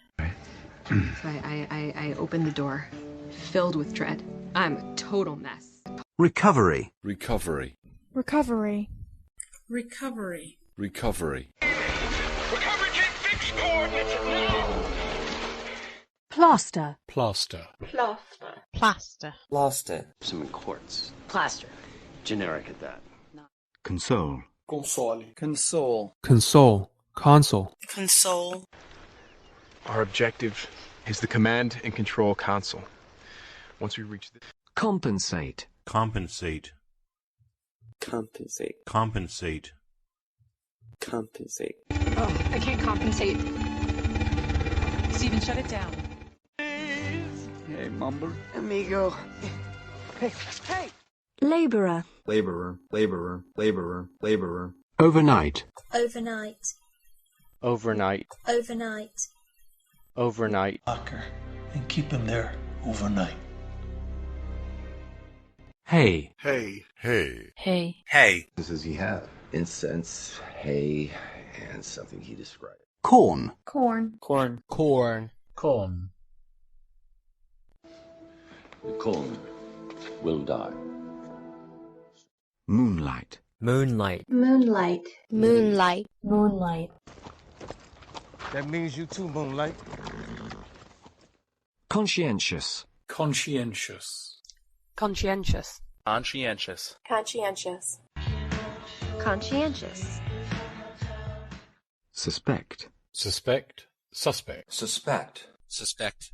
So I opened the door, filled with dread. I'm a total mess. Recovery. Recovery. Recovery. Recovery. Recovery. Recovery kit, fix coordinates now! Plaster. Plaster. Plaster. Plaster. Plaster. Some quartz. Plaster. Generic at that. Console. Console. Console. Console. Console. Console. Our objective is the command and control console. Once we reach the... Compensate. Compensate. Compensate. Compensate. Compensate. Oh, I can't compensate. Steven, shut it down. Hey, Mumble. Amigo. Hey, hey! Laborer. Laborer. Laborer. Laborer. Laborer. Overnight. Overnight. Overnight. Overnight. Overnight. Locker and keep him there overnight. Hay. Hey. Hey. Hey. Hay. This is he have incense, hay, and something he described. Corn. Corn. Corn. Corn. Corn. The corn will die. Moonlight. Moonlight. Moonlight. Moonlight. Moonlight. That means you too, Moonlight. Conscientious. Conscientious. Conscientious. Conscientious. Conscientious. Conscientious. Suspect. Suspect. Suspect. Suspect. Suspect.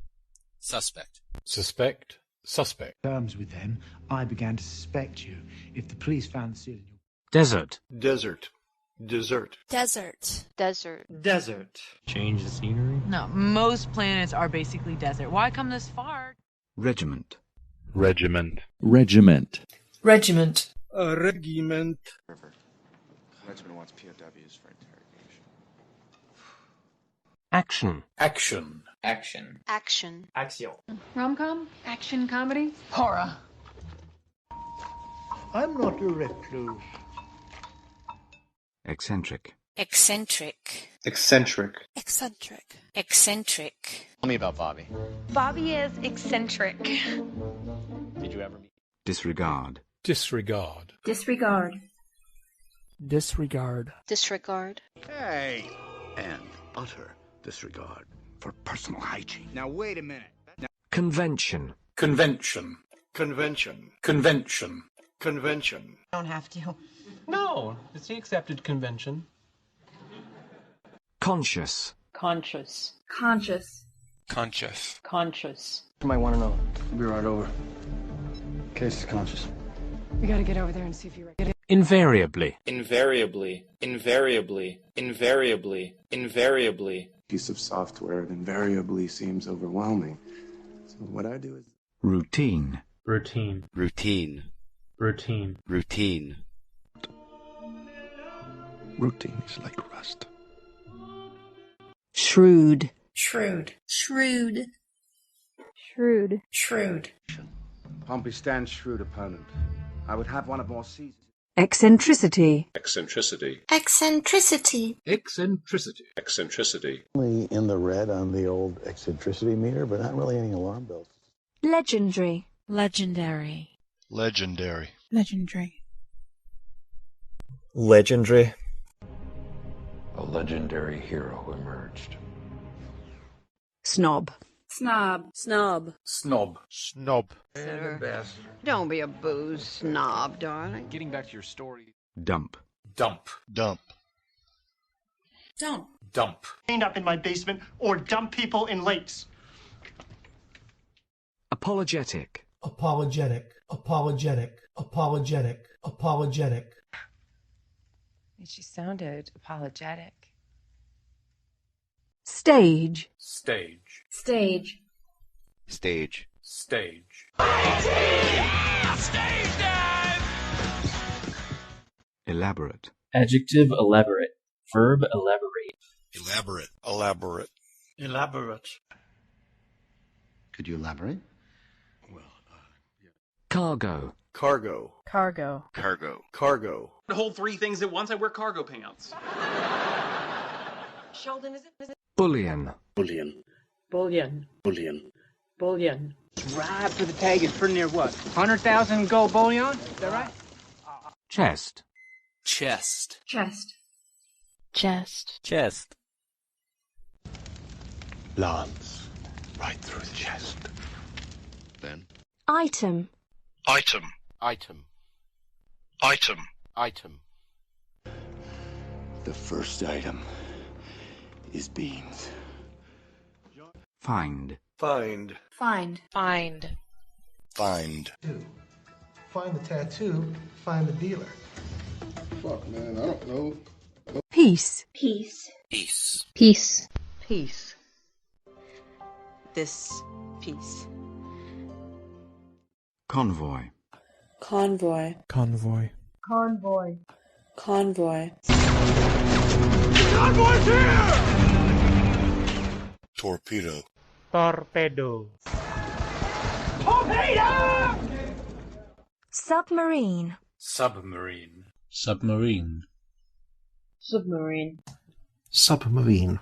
Suspect. Suspect. Suspect. Terms with them, I began to suspect you. If the police found the seal in your... Desert. Desert. Dessert. Desert. Desert. Desert. Change the scenery. No, most planets are basically desert. Why come this far? Regiment. Regiment. Regiment. Regiment. A regiment. Regiment wants POWs for interrogation. Action. Action. Action. Action. Axial. Rom-com? Action comedy? Horror. I'm not a recluse. Eccentric. Eccentric. Eccentric. Eccentric. Eccentric. Tell me about Bobby. Bobby is eccentric. Did you ever meet? Disregard. Disregard. Disregard. Disregard. Disregard. Hey! And utter disregard for personal hygiene. Now wait a minute. Convention. Convention. Convention. Convention. Convention. Don't have to. No, it's the accepted convention. Conscious. Conscious. Conscious. Conscious. Conscious. You might want to know. We'll be right over. Case is conscious. We gotta get over there and see if you're right. Invariably. Invariably. Invariably. Invariably. Invariably. Piece of software that invariably seems overwhelming. So what I do is... Routine. Routine. Routine. Routine. Routine. Routine is like rust. Shrewd. Shrewd. Shrewd. Shrewd. Shrewd. Pompey stands shrewd opponent. I would have one of more seasons. Eccentricity. Eccentricity. Eccentricity. Eccentricity. Eccentricity. Only in the red on the old eccentricity meter, but not really any alarm bells. Legendary. Legendary. Legendary. Legendary. Legendary. A legendary hero emerged. Snob. Snob. Snob. Snob. Snob. The best. Don't be a booze snob, darling. Getting back to your story. Dump. Dump. Dump. Dump. Dump. Cleaned up in my basement or dump people in lakes. Apologetic. Apologetic. Apologetic. Apologetic. Apologetic. She sounded apologetic. Stage. Stage. Stage. Stage. Stage. Elaborate. Adjective elaborate. Verb elaborate. Elaborate. Elaborate. Elaborate. Could you elaborate? Cargo. Cargo. Cargo. Cargo. Cargo. To hold three things at once, I wear cargo pants. Sheldon, is it? Bullion. Bullion. Bullion. Bullion. Bullion. Right for the tag is pretty near what? 100,000 gold bullion? Is that right? Chest. Chest. Chest. Chest. Chest. Lance. Right through the chest. Then. Item. Item. Item. Item. Item. The first item is beans. Find. Find. Find. Find. Find. Find the tattoo, find the dealer. Fuck, man, I don't know. Peace. Peace. Peace. Peace. Piece. This piece. Convoy. Convoy. Convoy. Convoy. Convoy. Convoy's here! Torpedo. Torpedo. Torpedo! Submarine. Submarine. Submarine. Submarine. Submarine.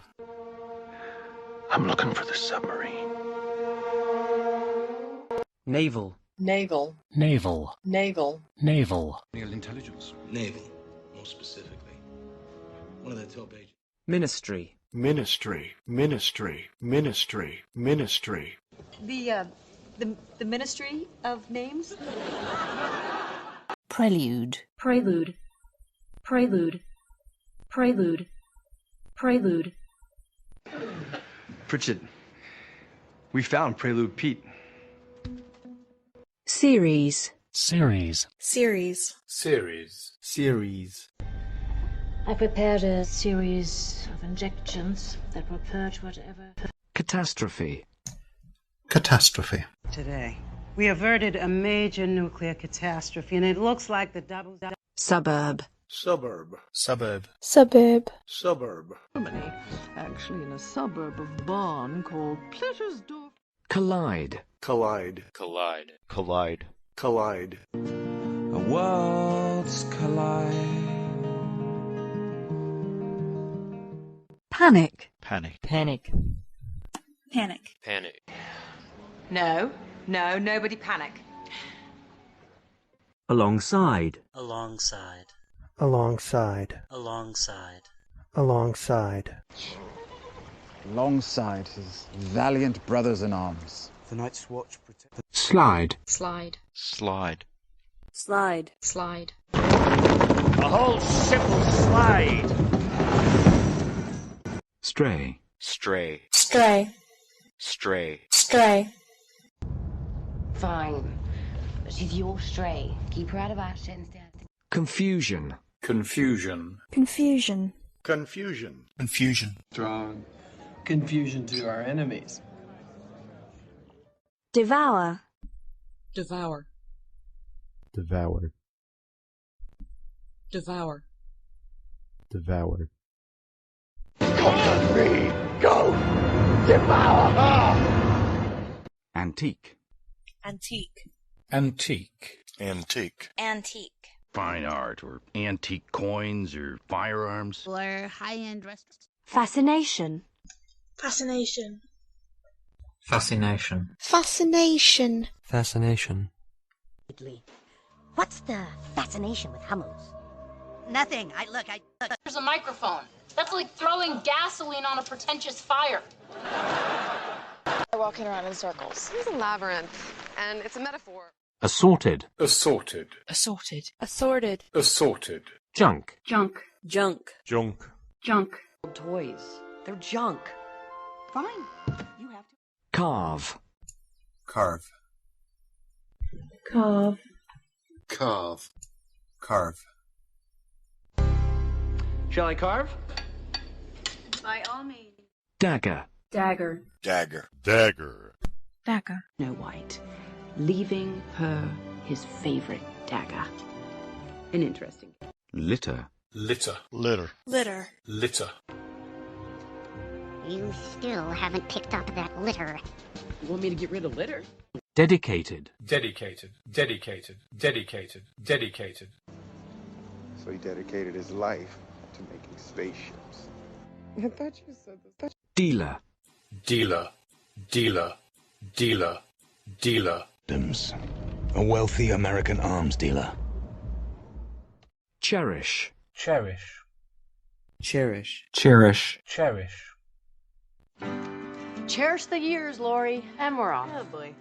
I'm looking for the submarine. Naval. Naval. Naval. Naval. Naval. Naval intelligence. Naval, more specifically. One of the top agents. Ministry. Ministry. Ministry. Ministry. Ministry. The Ministry of Names? Prelude. Prelude. Prelude. Prelude. Prelude. Pritchett, we found Prelude Pete. Series. Series. Series. Series. Series. I prepared a series of injections that will purge whatever. Catastrophe. Catastrophe. Today, we averted a major nuclear catastrophe, and it looks like the double. Suburb. Suburb. Suburb. Suburb. Suburb. Germany, actually in a suburb of Bonn called Plittersdorf. Collide. Collide. Collide. Collide. Collide. Worlds collide. Panic. Panic. Panic. Panic. Panic. No, nobody panic. Alongside. Alongside. Alongside. Alongside. Alongside. Alongside his valiant brothers in arms. The Night's Watch protect. Slide. Slide. Slide. Slide. Slide. A whole ship will slide. Stray. Stray. Stray. Stray. Stray. Fine. She's your stray. Keep her out of action instead. Confusion. Confusion. Confusion. Confusion. Confusion. Strong confusion to our enemies. Devour. Devour. Devour. Devour. Devour. Conquer me. Go. Devour. Antique. Antique. Antique. Antique. Antique. Fine art, or antique coins, or firearms. Or high-end restaurants. Fascination. Fascination. Fascination. Fascination. Fascination. What's the fascination with Hummels? Nothing. Look. There's a microphone. That's like throwing gasoline on a pretentious fire. Walking around in circles. It's a labyrinth, and it's a metaphor. Assorted. Assorted. Assorted. Assorted. Assorted. Junk. Junk. Junk. Junk. Junk. Toys. They're junk. Fine. You have to. Carve. Carve. Carve. Carve. Carve. Shall I carve? By all means. Dagger. Dagger. Dagger. Dagger. Dagger. Snow White, leaving her his favorite dagger. An interesting. Litter. Litter. Litter. Litter. Litter. You still haven't picked up that litter. You want me to get rid of litter? Dedicated. Dedicated. Dedicated. Dedicated. Dedicated. So he dedicated his life to making spaceships. I thought you said this. Dealer. Dealer. Dealer. Dealer. Dealer. A wealthy American arms dealer. Cherish. Cherish. Cherish. Cherish. Cherish. Cherish the years, Lori. And we're off. Oh, boy.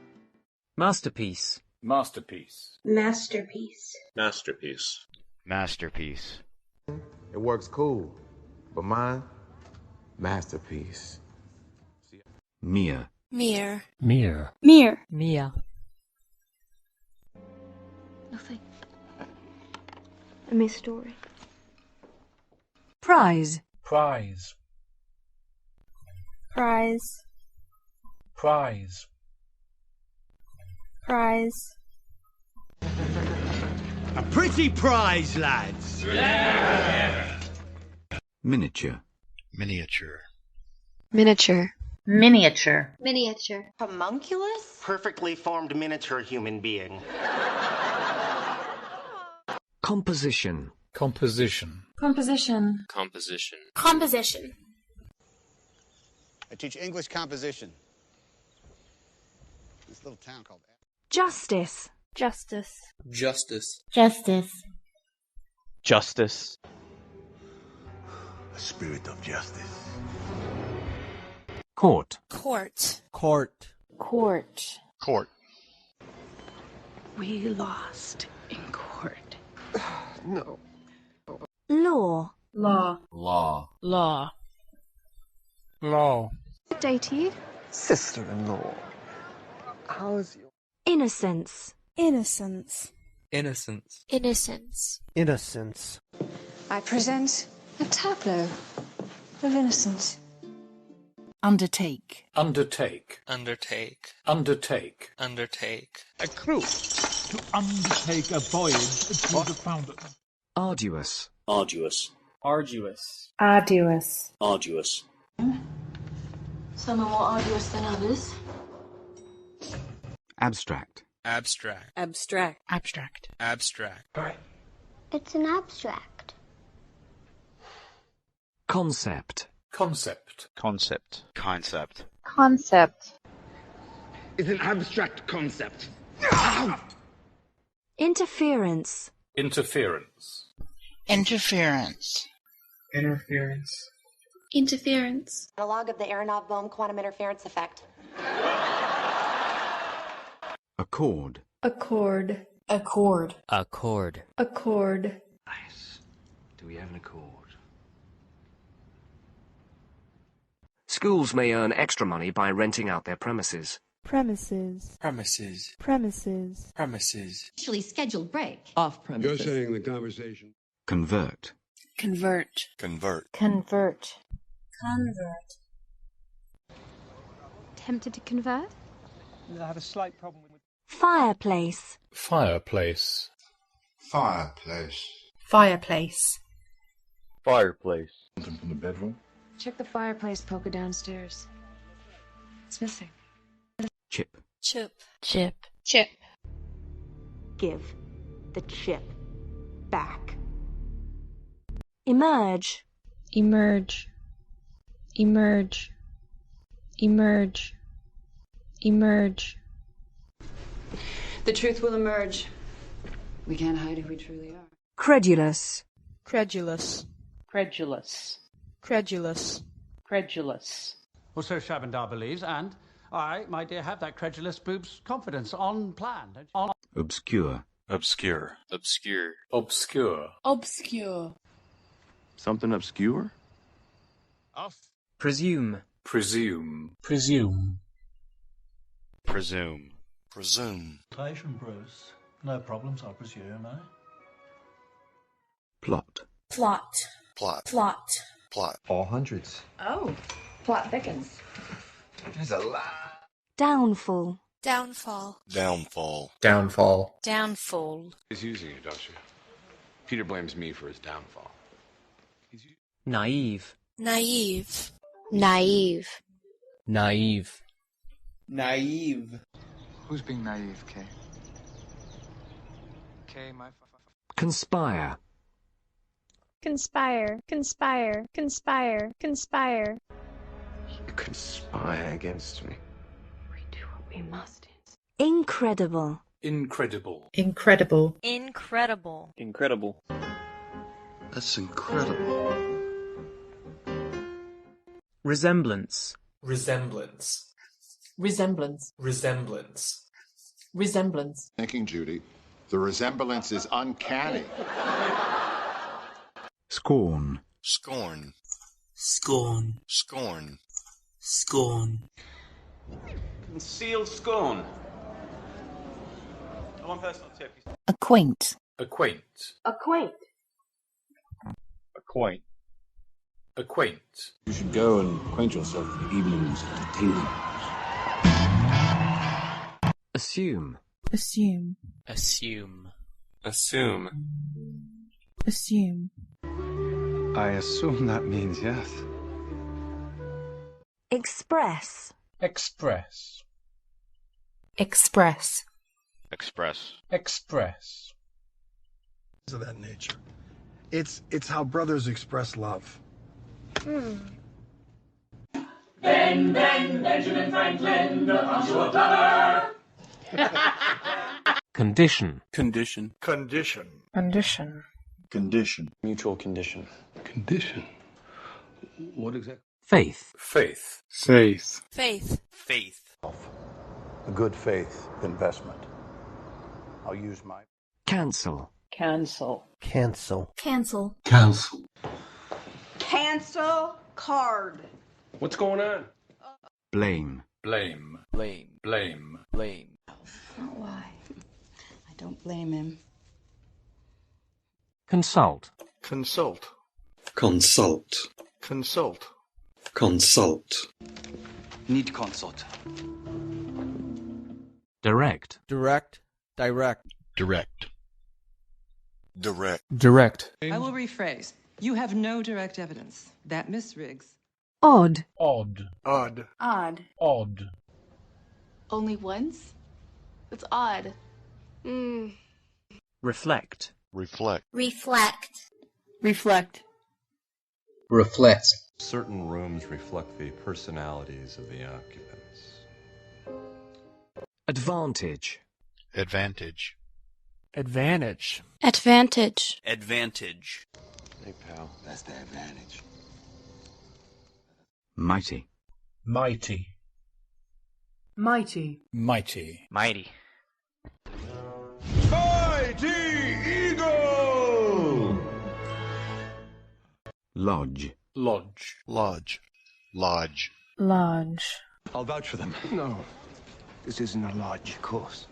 Masterpiece. Masterpiece. Masterpiece. Masterpiece. Masterpiece. It works cool, but mine, masterpiece. Mere. Mere. Mere. Mere. Mia. Nothing. A mere story. Prize. Prize. Prize. Prize. Prize. A pretty prize, lads. Miniature. Miniature. Miniature. Miniature. Miniature. Homunculus? Perfectly formed miniature human being. Composition. Composition. Composition. Composition. Composition. I teach English composition. This little town called... Justice. Justice. Justice. Justice. Justice. A spirit of justice. Court. Court. Court. Court. Court. We lost in court. No. Law. Law. Law. Law. Law. Dated. Sister-in-law. How's your... Innocence. Innocence. Innocence. Innocence. Innocence. I present a tableau of innocence. Undertake. Undertake. Undertake. Undertake. Undertake. A crew. To undertake a voyage to the fountain. Arduous. Arduous. Arduous. Arduous. Arduous. Some are more arduous than others. Abstract. Abstract. Abstract. Abstract. Abstract. It's an abstract. Concept. Concept. Concept. Concept. Concept. It's an abstract concept. Interference. Interference. Interference. Interference. Interference. Analog of the Aronoff-Bohm quantum interference effect. Accord. Accord. Accord. Accord. Accord. Nice. Do we have an accord? Schools may earn extra money by renting out their premises. Premises. Premises. Premises. Premises. Actually scheduled break. Off premises. You're saying the conversation. Convert. Convert. Convert. Convert. Convert. Tempted to convert? I have a slight problem with... Fireplace. Fireplace. Fireplace. Fireplace. Fireplace. Something from the bedroom. Check the fireplace poker downstairs. It's missing. Chip. Chip. Chip. Chip. Give the chip back. Emerge. Emerge. Emerge. Emerge. Emerge. The truth will emerge. We can't hide who we truly are. Credulous. Credulous. Credulous. Credulous. Credulous. Or so Shabandar believes, and I, my dear, have that credulous boob's confidence on plan. On Obscure. Obscure. Obscure. Obscure. Obscure. Something obscure? Presume. Presume. Presume. Presume. Presume. Bruce. No problems, I presume, eh? Plot. Plot. Plot. Plot. Plot. All hundreds. Oh, plot thickens. There's a lot. Downfall. Downfall. Downfall. Downfall. Downfall. He's using you, don't you? Peter blames me for his downfall. Naive. Naive. Naive. Naive. Naive. Who's being naive, Kay? Kay, my... Conspire. Conspire. Conspire. Conspire. Conspire. You conspire against me. We do what we must. Incredible. Incredible. Incredible. Incredible. Incredible. That's incredible. Resemblance. Resemblance. Resemblance. Resemblance. Resemblance. Thanking Judy. The resemblance is uncanny. Scorn. Scorn. Scorn. Scorn. Scorn. Concealed scorn. One personal tip. Acquaint. Acquaint. Acquaint. Acquaint. Acquaint. You should go and acquaint yourself with the evening's entertainment. Assume. Assume. Assume. Assume. Assume. I assume that means yes. Express. Express. Express. Express. Express. Of that nature. It's how brothers express love. Then, Benjamin Franklin, the punctual plumber. Condition. Condition. Condition. Condition. Condition. Mutual condition. Condition. What exactly? Faith. Faith. Faith. Faith. Faith. A good faith investment. I'll use my... Cancel. Cancel. Cancel. Cancel. Cancel. Cancel card. What's going on? Blame. Blame. Blame. Blame. Blame. Not why. I don't blame him. Consult. Consult. Consult. Consult. Consult. Need consult. Direct. Direct. Direct. Direct. Direct. Direct. I will rephrase. You have no direct evidence that Miss Riggs... Odd. Odd. Odd. Odd. Odd. Only once? That's odd. Reflect. Reflect. Reflect. Reflect. Reflect. Certain rooms reflect the personalities of the occupants. Advantage. Advantage. Advantage. Advantage. Advantage. Hey, pal. That's the advantage. Mighty. Mighty. Mighty. Mighty. Mighty. Mighty Eagle! Lodge. Lodge. Lodge. Lodge. Lodge. I'll vouch for them. No. This isn't a lodge, of course.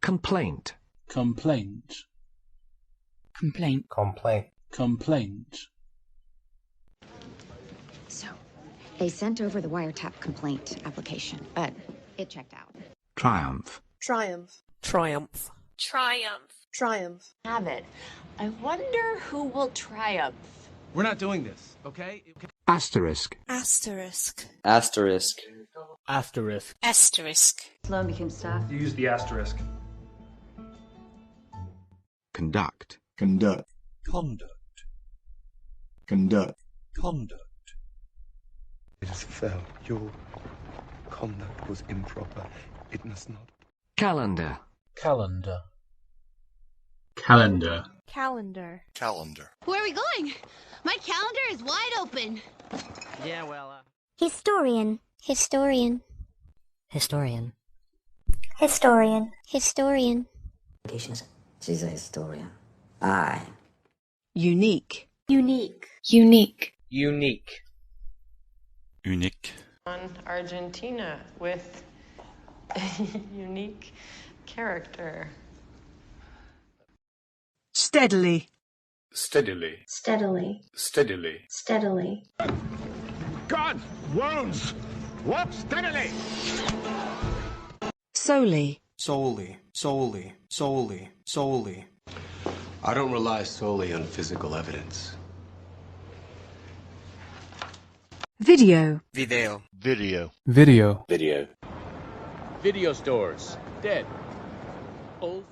Complaint. Complaint. Complaint. Complaint. Complaint. So, they sent over the wiretap complaint application, but it checked out. Triumph. Triumph. Triumph. Triumph. Triumph. Have it. I wonder who will triumph. We're not doing this, okay? Asterisk. Asterisk. Asterisk. Asterisk. Asterisk. Sloan became staff. Use the asterisk. Conduct. Conduct. Conduct. Conduct. Conduct. It has failed. Your conduct was improper. It must not. Calendar. Calendar. Calendar. Calendar. Calendar. Where are we going? My calendar is wide open. Yeah, well, Historian. Historian. Historian. Historian. Historian. She's a historian. Unique. Unique. Unique. Unique. Unique. on Argentina with a unique character. Steadily. Steadily. Steadily. Steadily. Steadily. God, wounds! Walk steadily! Solely. Solely. Solely. Solely. Solely. I don't rely solely on physical evidence. Video. Video. Video. Video. Video. Video stores. Dead. Old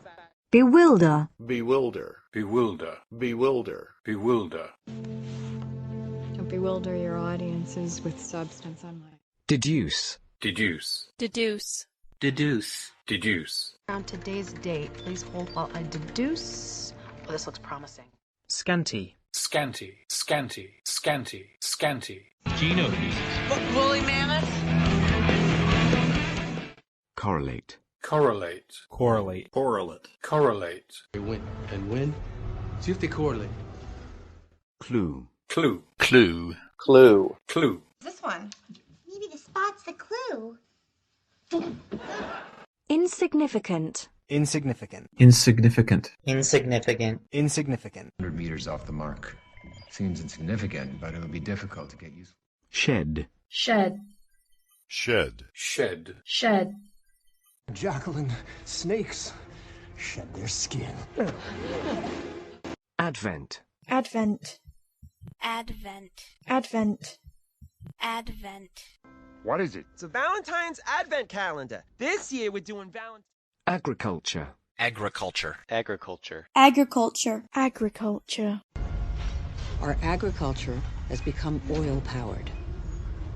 Bewilder. Bewilder. Bewilder. Bewilder. Bewilder. Don't bewilder your audiences with substance, unlike. Deduce. Deduce. Deduce. Deduce. Deduce. On today's date, please hold while I deduce. Oh, this looks promising. Scanty. Scanty. Scanty. Scanty. Scanty. Gino uses. Woolly mammoth. Correlate. Correlate. Correlate. Correlate. Correlate. They win and win. See if they correlate. Clue. Clue. Clue. Clue. Clue. This one. Maybe the spot's the clue. Insignificant. Insignificant. Insignificant. Insignificant. Insignificant. 100 meters off the mark. Seems insignificant, but it'll be difficult to get used. Shed. Shed. Shed. Shed. Shed. Jacqueline, snakes shed their skin. Advent. Advent. Advent. Advent. Advent. What is it? It's a Valentine's Advent calendar. This year we're doing Valentine's. Agriculture. Agriculture. Agriculture. Agriculture. Agriculture. Our agriculture has become oil-powered.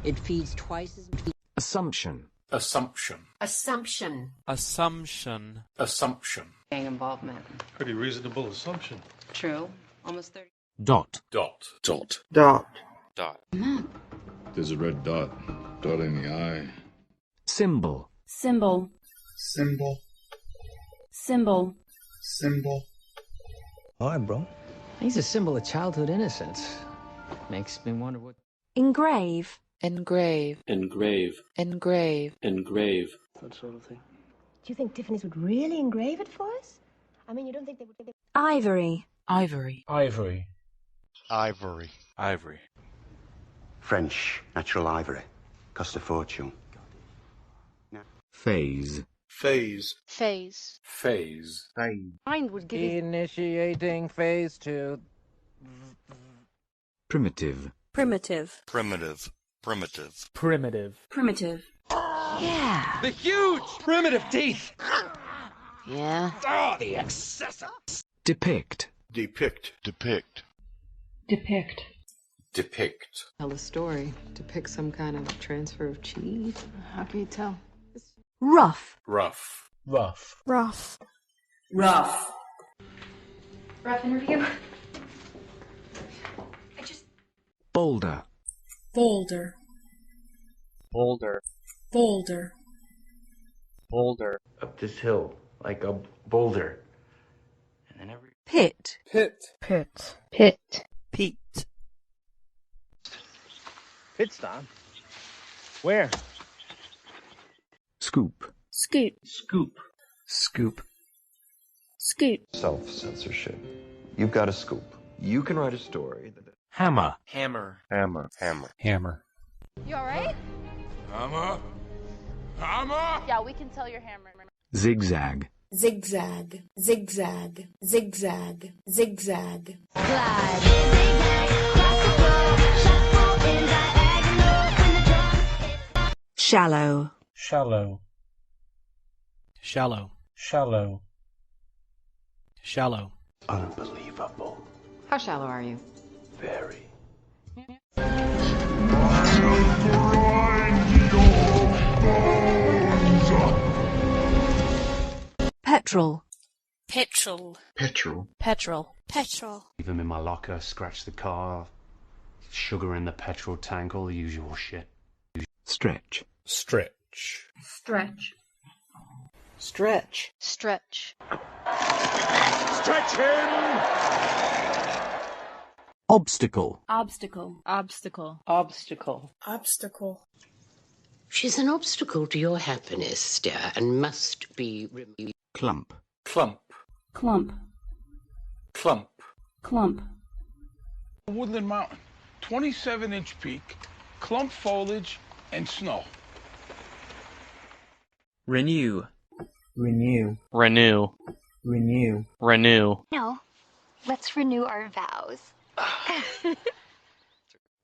It feeds twice as much. Assumption. Assumption. Assumption. Assumption. Assumption. Gang involvement. Pretty reasonable assumption. True. Almost 30. Dot. Dot. Dot. Dot. Dot. There's a red dot. Dot in the eye. Symbol. Symbol. Symbol. Symbol. Symbol. Hi, bro. He's a symbol of childhood innocence. Makes me wonder what... Engrave. Engrave. Engrave. Engrave. Engrave. That sort of thing. Do you think Tiffany's would really engrave it for us? I mean, you don't think they would... Ivory. Ivory. Ivory. Ivory. Ivory. French, natural ivory. Cost a fortune. Phase. Phase. Phase. Phase. Mind would give you... Initiating phase 2. Primitive. Primitive. Primitive. Primitive. Primitive. Primitive. Yeah. The huge primitive teeth. Yeah. Oh, the excessive. Depict. Depict. Depict. Depict. Depict. Tell a story. Depict some kind of transfer of chi. How can you tell? Rough. Rough. Rough. Rough. Rough. Rough interview. Boulder. Boulder. Boulder. Boulder. Boulder. Up this hill, like a boulder. And then every... Pit. Pit. Pit. Pit. Pete. Pit stop. Where? Scoop. Scoot. Scoop. Scoop. Scoot. Self-censorship. You've got a scoop. You can write a story that... Hammer. Hammer. Hammer. Hammer. Hammer. You alright? Hammer. Hammer. Yeah, we can tell you're hammering. Zigzag. Zigzag. Zigzag. Zigzag. Zigzag. Shallow. Shallow. Shallow. Shallow. Shallow. Unbelievable. How shallow are you? Very. Petrol. Petrol. Petrol. Petrol. Petrol. Leave them in my locker, scratch the car, sugar in the petrol tank, all the usual shit. Stretch. Stretch. Stretch. Stretch. Stretch. Stretch him! Obstacle. Obstacle. Obstacle. Obstacle. Obstacle. She's an obstacle to your happiness, dear, and must be removed. Clump. Clump. Clump. Clump. Clump. Woodland Mountain, 27-inch peak, clump foliage, and snow. Renew. Renew. Renew. Renew. Renew. No. Let's renew our vows.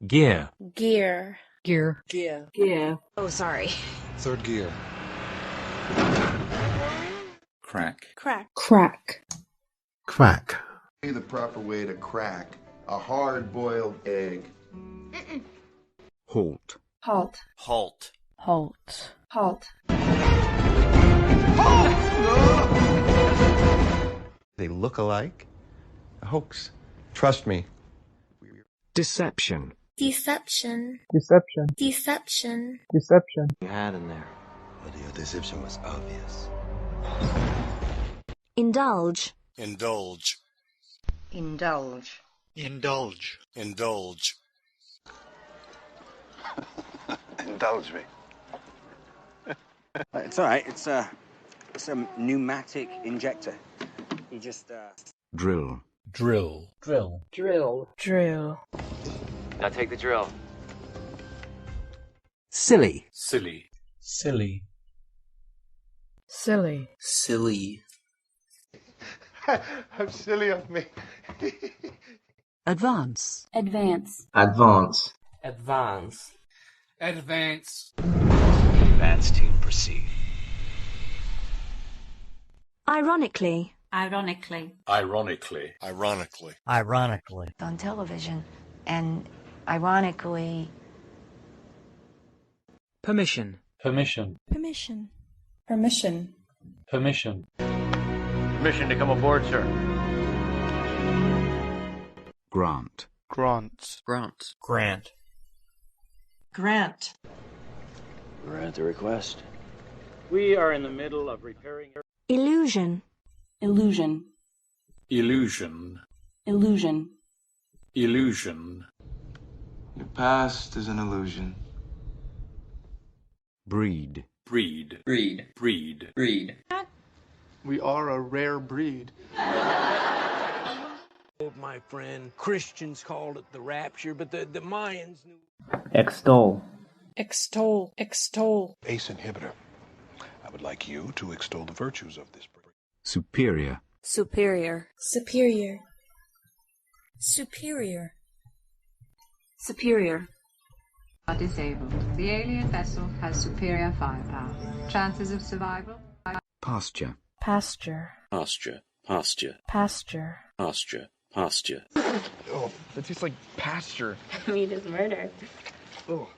Gear. Gear. Gear. Gear. Gear. Oh, sorry. Third gear. Crack. Crack. Crack. Crack. The proper way to crack a hard-boiled egg. Halt. Halt. Halt. Halt. Halt. They look alike. A hoax. Trust me. Deception. Deception. Deception. Deception. Deception. You had in there. But your deception was obvious. Indulge. Indulge. Indulge. Indulge. Indulge. Indulge me. It's all right. It's a pneumatic injector. You just Drill. Drill. Drill. Drill. Drill. Now take the drill. Silly. Silly. Silly. Silly. Silly. How silly of me. Advance. Advance. Advance. Advance. Advance. Advance to proceed. Ironically. Ironically. Ironically. Ironically. Ironically. On television. And ironically. Permission. Permission. Permission. Permission. Permission. Permission to come aboard, sir. Grant. Grant. Grant. Grant. Grant. Grant the request. We are in the middle of repairing your... Illusion. Illusion. Illusion. Illusion. Illusion. Your past is an illusion. Breed. Breed. Breed. Breed. Breed. We are a rare breed. My friend, Christians called it the rapture, but the Mayans knew. Extol. Extol. Extol. ACE inhibitor. I would like you to extol the virtues of this. Superior. Superior. Superior. Superior. Superior. Are disabled. The alien vessel has superior firepower. Chances of survival? Pasture. Pasture. Posture. Posture. Pasture. Posture. Posture. Oh, that tastes like pasture. Meat is murder. Oh.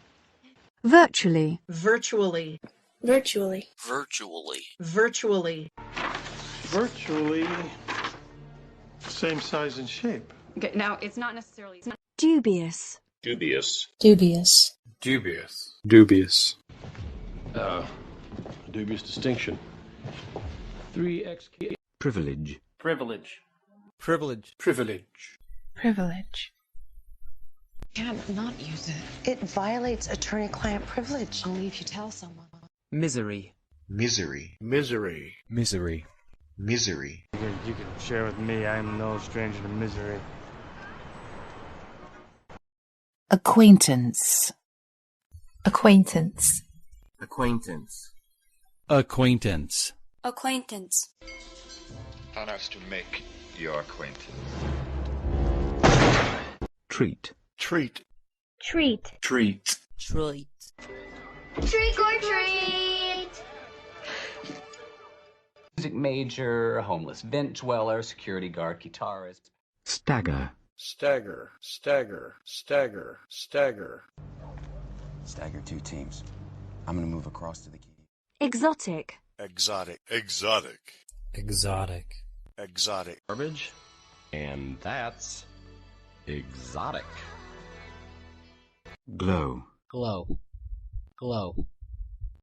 Virtually. Virtually. Virtually. Virtually. Virtually. Virtually same size and shape. Okay, now it's not necessarily... Dubious. Dubious. Dubious. Dubious. Dubious. Dubious distinction. 3x. Privilege. Privilege. Privilege. Privilege. Privilege. Can't not use it. It violates attorney-client privilege. Only if you tell someone. Misery. Misery. Misery. Misery. Misery. You can share with me. I am no stranger to misery. Acquaintance. Acquaintance. Acquaintance. Acquaintance. Acquaintance. Honors to make your acquaintance. Treat. Treat. Treat. Treat. Treat. Trick or treat! Music major, homeless vent dweller, security guard, guitarist. Stagger. Stagger. Stagger. Stagger. Stagger. Stagger 2 teams. I'm gonna move across to the key. Exotic. Exotic. Exotic. Exotic. Exotic. Garbage. And that's exotic. Glow. Glow. Glow.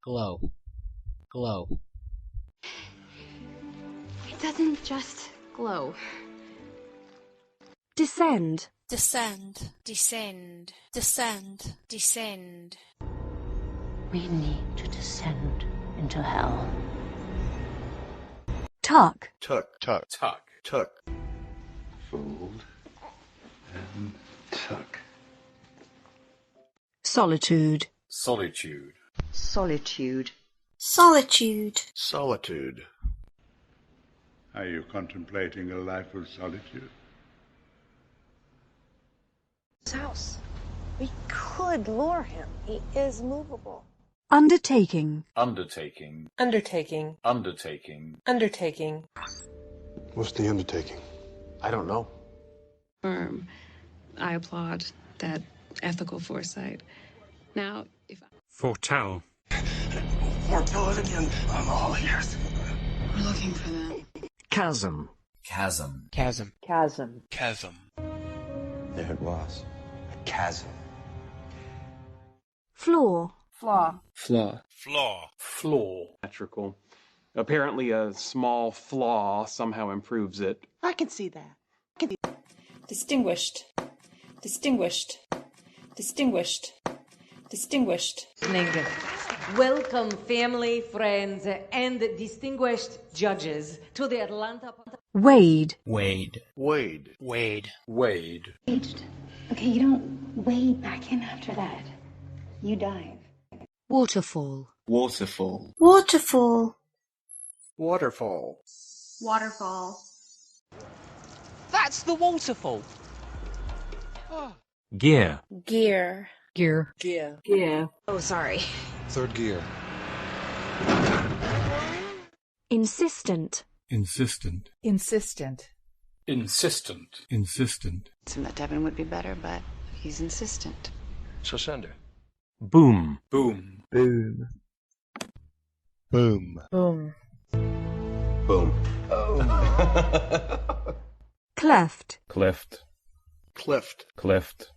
Glow. Glow. It doesn't just glow. Descend. Descend. Descend. Descend. Descend. We need to descend into hell. Tuck. Tuck. Tuck. Tuck. Tuck. Fold and tuck. Solitude. Solitude. Solitude. Solitude. Solitude. Are you contemplating a life of solitude? His house. We could lure him. He is movable. Undertaking. Undertaking. Undertaking. Undertaking. Undertaking. What's the undertaking? I don't know. Firm. I applaud that ethical foresight. Now, if I... Foretell. Foretell it again. I'm all ears. We're looking for them. Chasm. Chasm. Chasm. Chasm. Chasm. There it was. A chasm. Floor. Flaw. Flaw. Flaw. Flaw. Symmetrical. Apparently a small flaw somehow improves it. I can see that. Distinguished. Distinguished. Distinguished. Distinguished. Welcome, family, friends, and distinguished judges to the Atlanta... Wade. Wade. Wade. Wade. Wade. Okay, you don't wade back in after that. You dive. Waterfall. Waterfall. Waterfall. Waterfall. Waterfall. That's the waterfall. Gear. Gear. Gear. Gear. Gear. Oh, sorry. Third gear. Insistent. Insistent. Insistent. Insistent. Insistent. That Devin would be better, but he's insistent. So sender. Boom. Boom. Boom. Boom. Boom. Boom. Cleft. Cleft. Cleft. Cleft.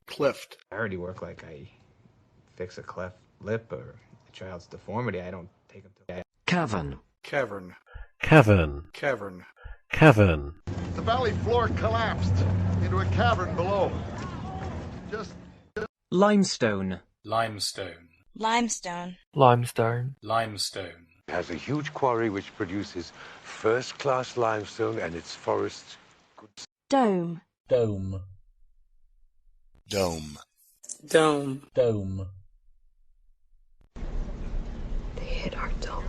Cleft. I already work like I fix a cleft lip or a child's deformity. I don't take them to... Cavern. Cavern. Cavern. Cavern. Cavern. The valley floor collapsed into a cavern below. Limestone. Limestone. Limestone. Limestone. Limestone. It has a huge quarry which produces first-class limestone and its forests. Dome. Dome. Dome. Dome. Dome. They hit our dome.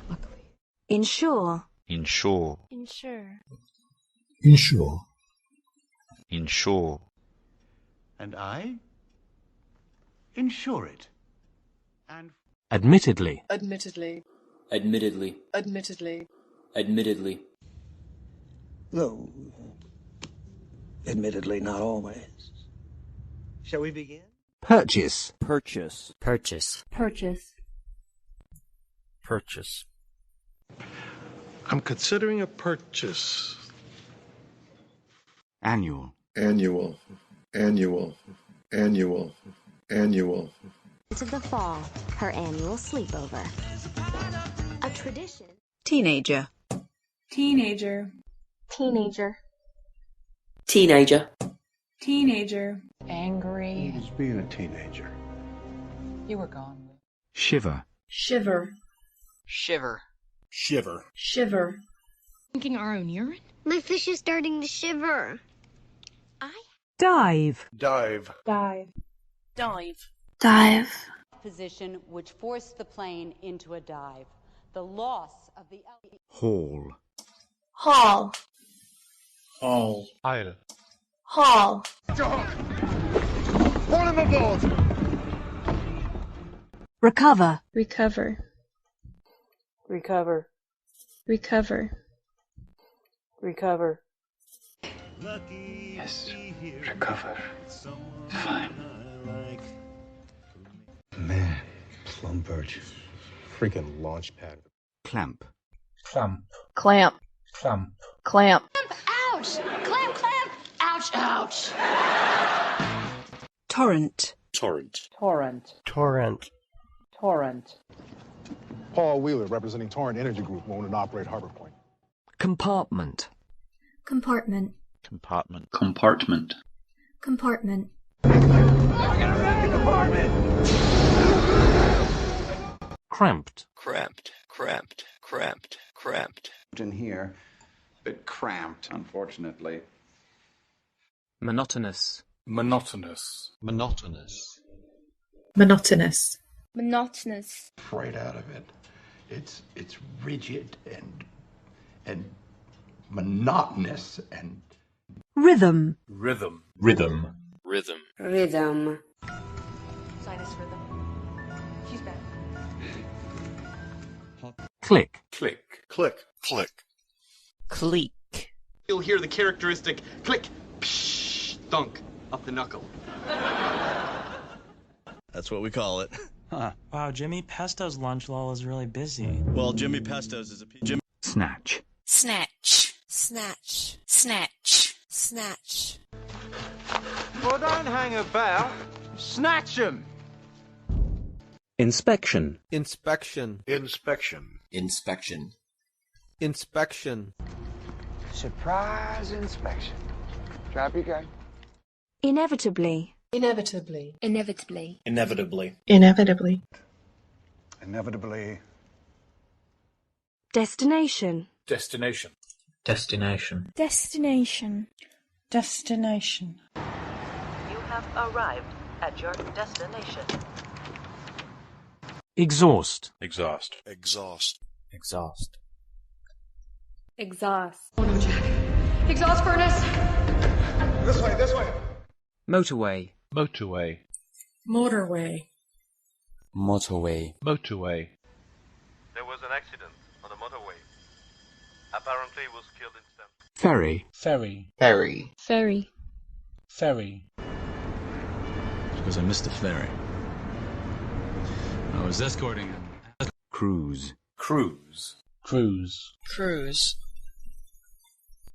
Luckily. Ensure. Ensure. Ensure. Ensure. Ensure. And I ensure it. And Admittedly. Admittedly. Admittedly. Admittedly. Admittedly. Though, admittedly, not always. Shall we begin? Purchase. Purchase. Purchase. Purchase. Purchase. I'm considering a purchase. Annual. Annual. Annual. Annual. Annual. Into the fall, her annual sleepover. A tradition. Teenager. Teenager. Teenager. Teenager. Teenager. Angry. Who's being a teenager? You were gone. Shiver. Shiver. Shiver. Shiver. Shiver. Drinking our own urine? My fish is starting to shiver. Dive. Dive. Dive. Dive. Dive. Position which forced the plane into a dive. The loss of the... Hall. Hall. Hall. Pile. Hall. One of the boat. Recover. Recover. Recover. Recover. Recover. Yes. Recover. Fine. Man, Plumbert. Freaking launch pad. Clamp. Clamp. Clamp. Clamp. Clamp. Ouch! Clamp, clamp! Ouch, ouch! Torrent. Torrent. Torrent. Torrent. Torrent. Paul Wheeler, representing Torrent Energy Group, own and operate Harbor Point. Compartment. Compartment. Compartment. Compartment. Compartment. Cramped. Cramped. Cramped. Cramped. Cramped. in here, a bit cramped, unfortunately. Monotonous. Monotonous. Monotonous. Monotonous. Monotonous. Right out of it. It's rigid and monotonous and Rhythm. Rhythm. Rhythm. Rhythm. Rhythm. Sinus rhythm. She's back. Click. Click. click. Click. Cleek. You'll hear the characteristic click, psh, thunk up the knuckle. That's what we call it. Huh. Wow, Jimmy Pesto's lunch lull is really busy. Well, Jimmy Pesto's is a... Snatch. Snatch. Snatch. Snatch. Snatch. Well, don't hang about. Snatch him! Inspection. Inspection. Inspection. Inspection. Inspection. Surprise inspection. Drop your gun. Inevitably. Inevitably. Inevitably. Inevitably. Inevitably. Inevitably. Destination. Destination. Destination. Destination. Destination. You have arrived at your destination. Exhaust. Exhaust. Exhaust. Exhaust. Exhaust. Oh no, Jack. Exhaust furnace. This way, this way. Motorway. Motorway. Motorway. Motorway. Motorway. There was an accident on the motorway. Apparently he was killed instantly. Ferry. Ferry. Ferry. Ferry. Ferry. Because I missed the ferry. I was escorting him. Cruise. Cruise. Cruise. Cruise.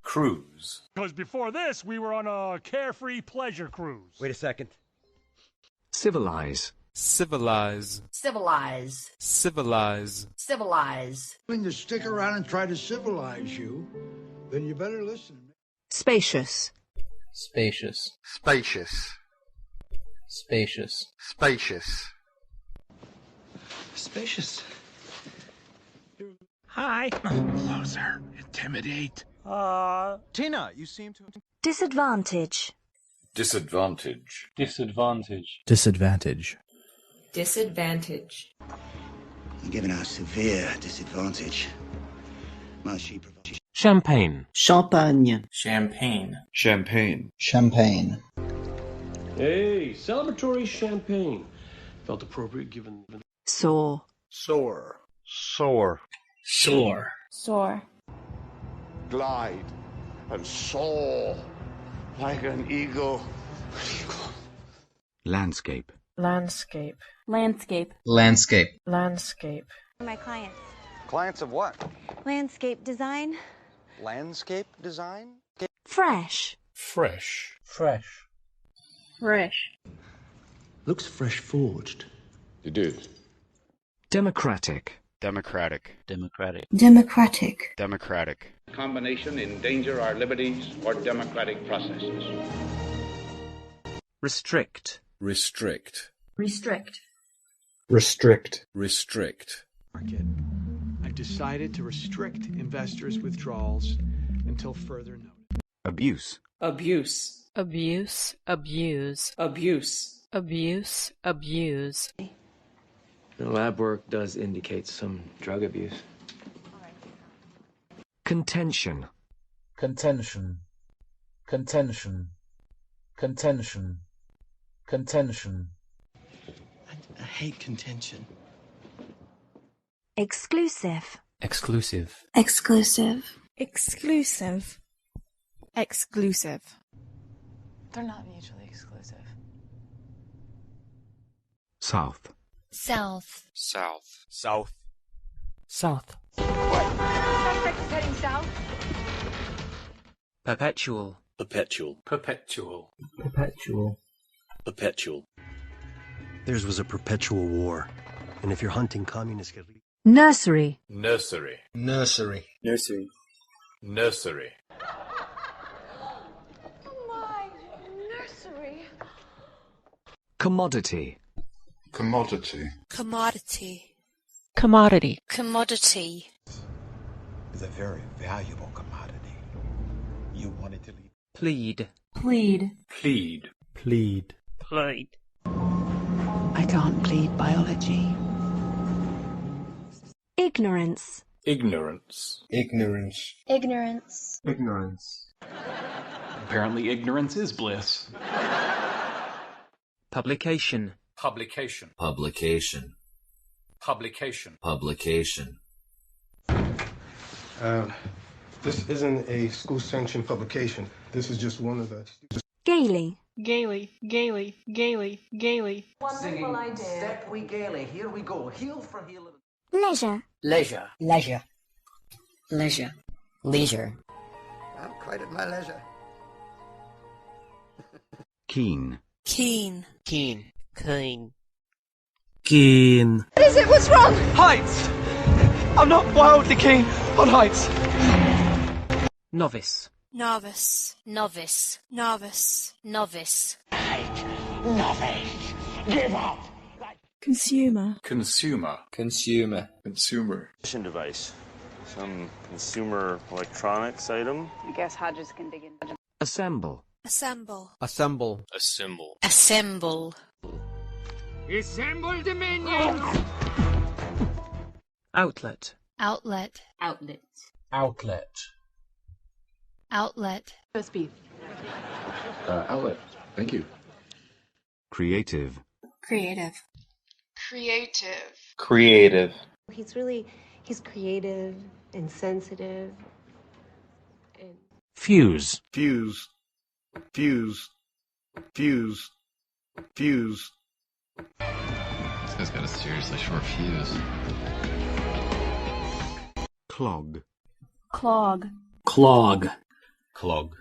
Cruise. Because before this, we were on a carefree pleasure cruise. Wait a second. Civilize. Civilize. Civilize. Civilize. Civilize. Willing to stick around and try to civilize you, then you better listen. Spacious. Spacious. Spacious. Spacious. Spacious. Spacious. Hi. Closer. Intimidate. Tina, you seem to... Disadvantage. Disadvantage. Disadvantage. Disadvantage. Disadvantage. I'm giving a severe disadvantage. Champagne. Champagne. Champagne. Champagne. Champagne. Hey, celebratory champagne. Felt appropriate given... Sore. Sore. Sore. Sore. Sore. Glide and soar like an eagle. Landscape. Landscape. Landscape. Landscape. Landscape. My clients. Clients of what? Landscape design. Landscape design? Fresh. Fresh. Fresh. Fresh. Looks fresh forged. It is. Democratic. Democratic. Democratic. Democratic. Democratic. Combination endanger our liberties or democratic processes. Restrict. Restrict. Restrict. Restrict. Restrict. Market. I've decided to restrict investors' withdrawals until further notice. Abuse. Abuse. Abuse. Abuse. Abuse. Abuse. Abuse. The lab work does indicate some drug abuse. Contention. Contention. Contention. Contention. Contention. I hate contention. Exclusive. Exclusive. Exclusive. Exclusive. Exclusive. They're not mutually exclusive. South. South. South. South. South. Suspect heading south. Perpetual. Perpetual. Perpetual. Perpetual. Perpetual. Theirs was a perpetual war. And if you're hunting communists... Nursery. Nursery. Nursery. Nursery. Nursery. My nursery. Commodity. Commodity. Commodity. Commodity. Commodity. It's a very valuable commodity. You wanted to leave. Plead. Plead. Plead. Plead. Plead. I can't plead biology. Ignorance. Ignorance. Ignorance. Ignorance. Ignorance. Apparently ignorance is bliss. Publication. Publication. Publication. Publication. Publication. This isn't a school-sanctioned publication. This is just one of the... Gaily. Gaily. Gaily. Gaily. Gaily. Wonderful idea. Step we gaily. Here we go. Heel for heel. Leisure. Leisure. Leisure. Leisure. Leisure. I'm quite at my leisure. Keen. Keen. Keen. Keen. Keen. What is it? What's wrong? Heights! I'm not wildly keen on heights. Novice. Novice. Novice. Novice. Novice. Novice. Give up. Consumer. Consumer. Consumer. Consumer. Device. Some consumer electronics item. I guess Hodges can dig in. Assemble. Assemble. Assemble. Assemble. Assemble. Assemble the minions! Outlet. Outlet. Outlet. Outlet. Outlet. Roast beef. Outlet. Thank you. Creative. Creative. Creative. Creative. He's creative and sensitive. And Fuse. Fuse. Fuse. Fuse. Fuse. This guy's got a seriously short fuse. Clog. Clog. Clog. Clog.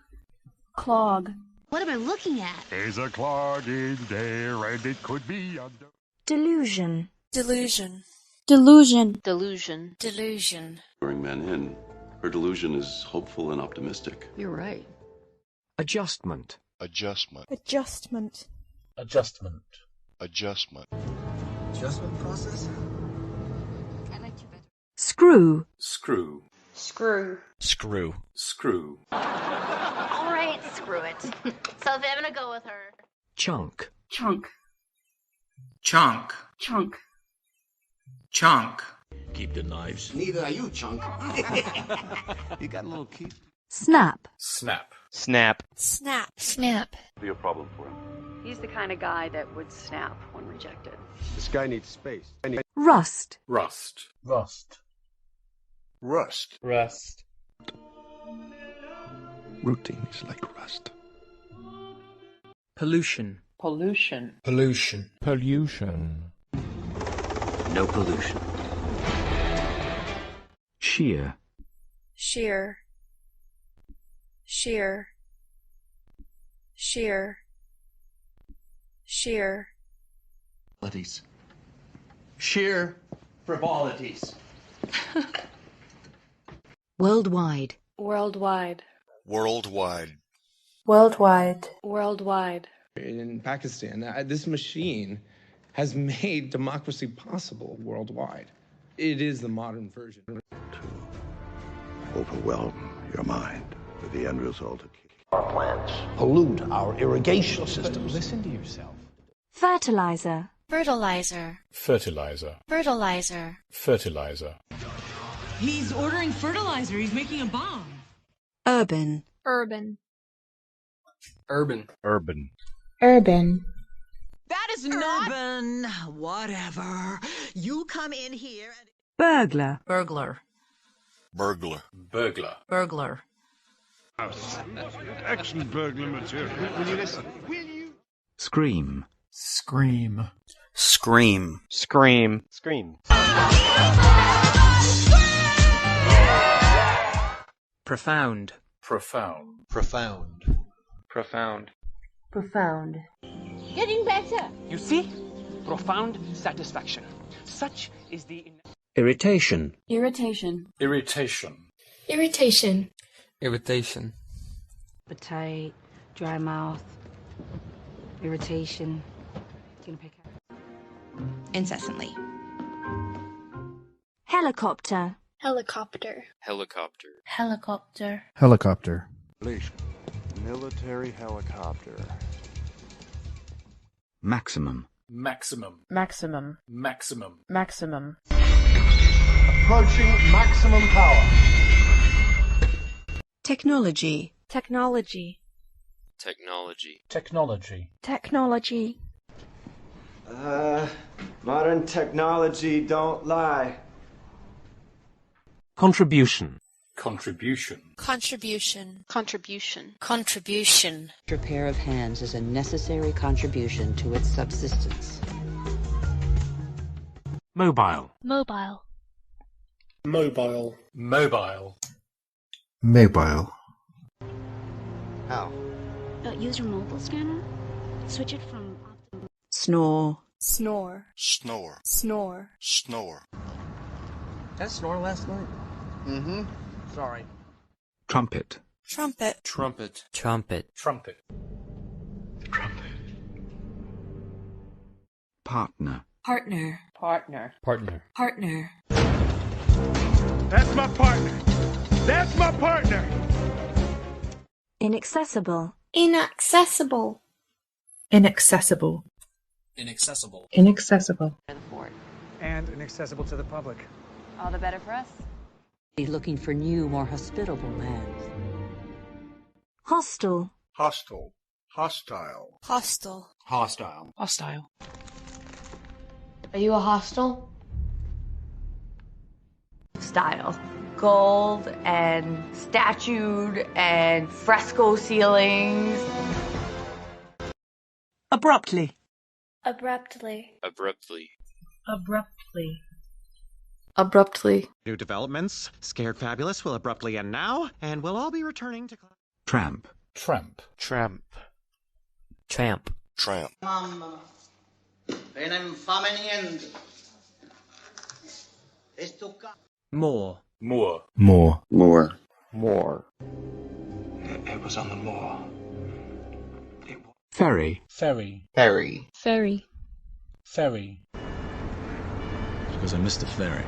Clog. What am I looking at? There's a clog in there, and it could be under. Delusion. Delusion. Delusion. Delusion. Delusion. Luring men in. Her delusion is hopeful and optimistic. You're right. Adjustment. Adjustment. Adjustment. Adjustment. Adjustment. Adjustment process? I like you better. Screw. Screw. Screw. Screw. Screw. All right, screw it. So if I'm gonna go with her. Chunk. Chunk. Chunk. Chunk. Chunk. Keep the knives. Neither are you, chunk. You got a little key? Snap. Snap. Snap. Snap. Snap. Be a problem for him. He's the kind of guy that would snap when rejected. This guy needs space. Rust. Rust. Rust. Rust. Rust. Routine is like rust. Pollution. Pollution. Pollution. Pollution. No pollution. Shear. Sheer. Sheer. Sheer. Sheer. Frivolities. Sheer frivolities. Worldwide. Worldwide. Worldwide. Worldwide. Worldwide. In Pakistan, this machine has made democracy possible worldwide. It is the modern version. Overwhelm your mind with the end result of Our plants pollute our irrigation systems. Listen to yourself. Fertilizer. Fertilizer. Fertilizer. Fertilizer. Fertilizer. He's ordering fertilizer. He's making a bomb. Urban. Urban. Urban. Urban. Urban. That is not Urban. Whatever. You come in here and... Burglar. Burglar. Burglar. Burglar. Burglar. Excellent burglar material. Will you listen? Scream. Scream. Scream. Scream. Scream. Profound. Profound. Profound. Profound. Profound. getting better. You see? Profound satisfaction. Such is the... Irritation. Irritation. Irritation. Irritation. Irritation. Appetite, dry mouth, irritation. Incessantly. Helicopter. Helicopter. Helicopter. Helicopter. Helicopter. Military helicopter. Maximum. Maximum. Maximum. Maximum. Maximum. Approaching maximum power. Technology. Technology. Technology. Technology. Technology. Modern technology don't lie. Contribution. Contribution. Contribution. Contribution. Contribution. Your pair of hands is a necessary contribution to its subsistence. Mobile. Mobile. Mobile. Mobile. Mobile. How? Use your mobile scanner? Switch it from Snore. snore, Snore. snore. Snore. Did I snore last night? Mm-hmm. Sorry. Trumpet. Trumpet. Trumpet. Trumpet. Trumpet. Partner. Partner. Partner. Partner. Partner. That's my partner. That's my partner. Inaccessible. Inaccessible. Inaccessible. Inaccessible. Inaccessible. And inaccessible to the public. All the better for us. He's looking for new, more hospitable lands. Hostile. Hostile. Hostile. Hostile. Hostile. Hostile. Are you a hostile? Style. Gold and statued and fresco ceilings. Abruptly. Abruptly. Abruptly. Abruptly. Abruptly. New developments. Scared Fabulous will abruptly end now, and we'll all be returning to class. Tramp. Tramp. Tramp. Tramp. Tramp. More. Moor. More. More. More. It was on the moor. Ferry. Ferry. Ferry. Ferry. Ferry. Because I missed the ferry.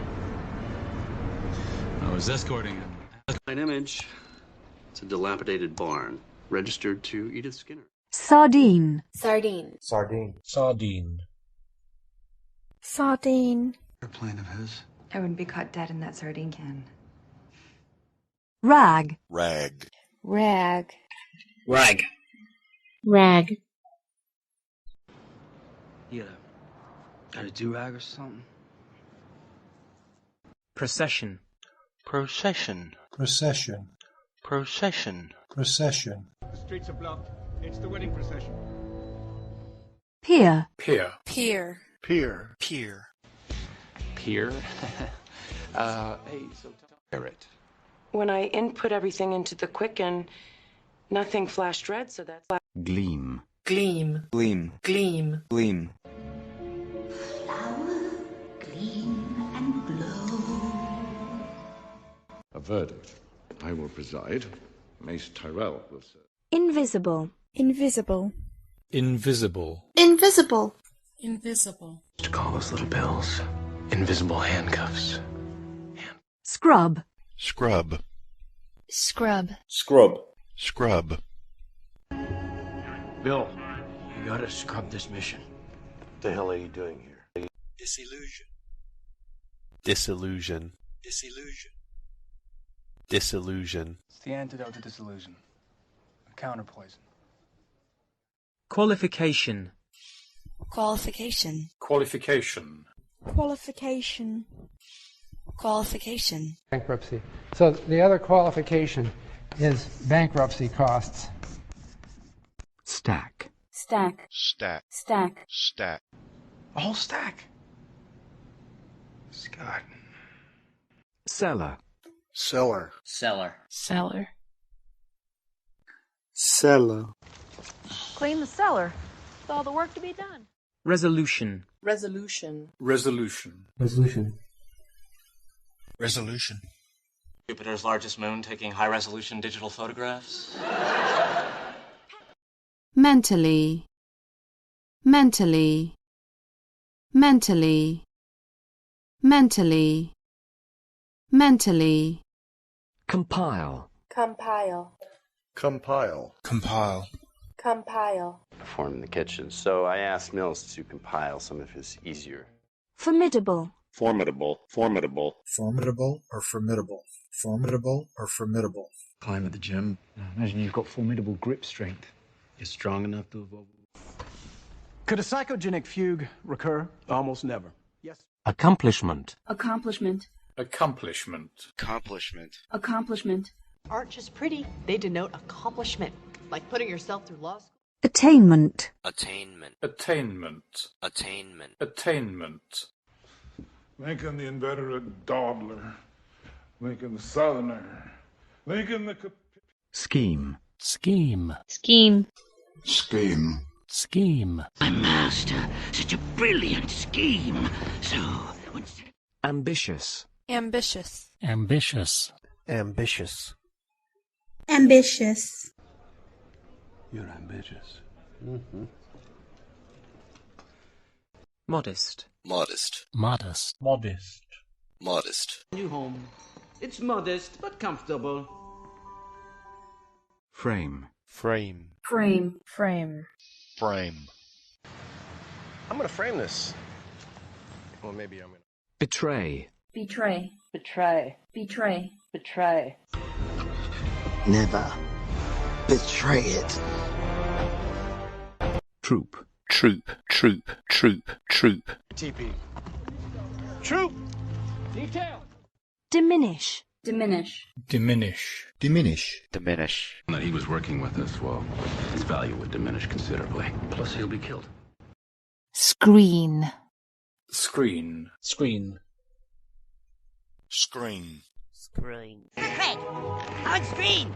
I was escorting him. An image. It's a dilapidated barn, registered to Edith Skinner. Sardine. Sardine. Sardine. Sardine. Sardine. Airplane of his. I wouldn't be caught dead in that sardine can. Rag. Rag. Rag. Rag. Rag. You got a do-rag or something? Procession. Procession. Procession. Procession. Procession. The streets are blocked. It's the wedding procession. Pier. Pier. Pier. Pier. Pier. Pier. Hey, so Parrot. When I input everything into the Quicken, nothing flashed red, so that's Gleam. Gleam. Gleam. Gleam. Gleam. A verdict. I will preside. Mace Tyrell will serve. Invisible. Invisible. Invisible. Invisible. Invisible. To call those little bills invisible handcuffs. Scrub. Scrub. Scrub. Scrub. Scrub. Bill, you gotta scrub this mission. What the hell are you doing here? Disillusion. Disillusion. Disillusion. Disillusion. It's the antidote to disillusion. A counterpoison. Qualification. Qualification. Qualification. Qualification. Qualification. Bankruptcy. So the other qualification is bankruptcy costs. Stack. Stack. Stack. Stack. Stack. A whole stack. Scott. Cellar. Cellar. Cellar. Cellar. Cellar. Clean the cellar. With all the work to be done. Resolution. Resolution. Resolution. Resolution. Resolution. Jupiter's largest moon taking high-resolution digital photographs. Mentally. Mentally. Mentally. Mentally. Mentally. Compile. Compile. Compile. Compile. Compile. Performed in the kitchen, so I asked Mills to compile some of his easier. Formidable. Formidable. Formidable. Formidable or formidable? Formidable or formidable? Climb at the gym. Imagine you've got formidable grip strength. You're strong enough to evolve. Could a psychogenic fugue recur? Almost never. Yes. Accomplishment. Accomplishment. Accomplishment. Accomplishment. Accomplishment. Aren't just pretty, they denote accomplishment, like putting yourself through law school. Attainment. Attainment. Attainment. Attainment. Attainment. Lincoln the inveterate dawdler. Lincoln the southerner. Lincoln the... Scheme. Scheme. Scheme. Scheme. Scheme. My master, such a brilliant scheme. So, Ambitious. Ambitious. Ambitious. Ambitious. Ambitious. You're ambitious. Modest. Modest. Modest. Modest. Modest. New home. It's modest but comfortable. Frame. Frame. Frame. Frame. Frame. I'm gonna frame this. Well, maybe I'm gonna. Betray. Betray. Betray. Betray. Betray. never betray it. Troop. Troop. Troop. Troop. Troop. TP. Troop. Detail. Diminish. Diminish. Diminish. Diminish. Diminish. That he was working with us, well, his value would diminish considerably. Plus, he'll be killed. Screen. Screen. Screen. Screen. Screen. Craig, on screen.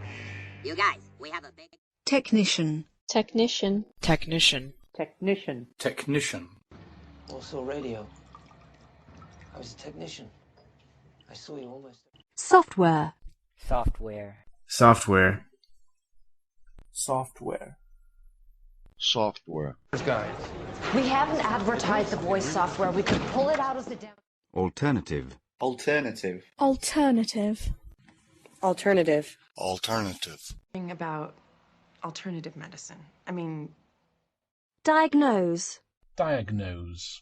You guys, we have a big... Technician. Technician. Technician. Technician. Technician. Also radio. I was a technician. I saw you almost. Software. Software. Software. Software. Software. Guys. We haven't advertised the voice software. We could pull it out as the demo. Alternative. Alternative. Alternative. Alternative. Alternative. About alternative medicine. I mean... Diagnose. Diagnose.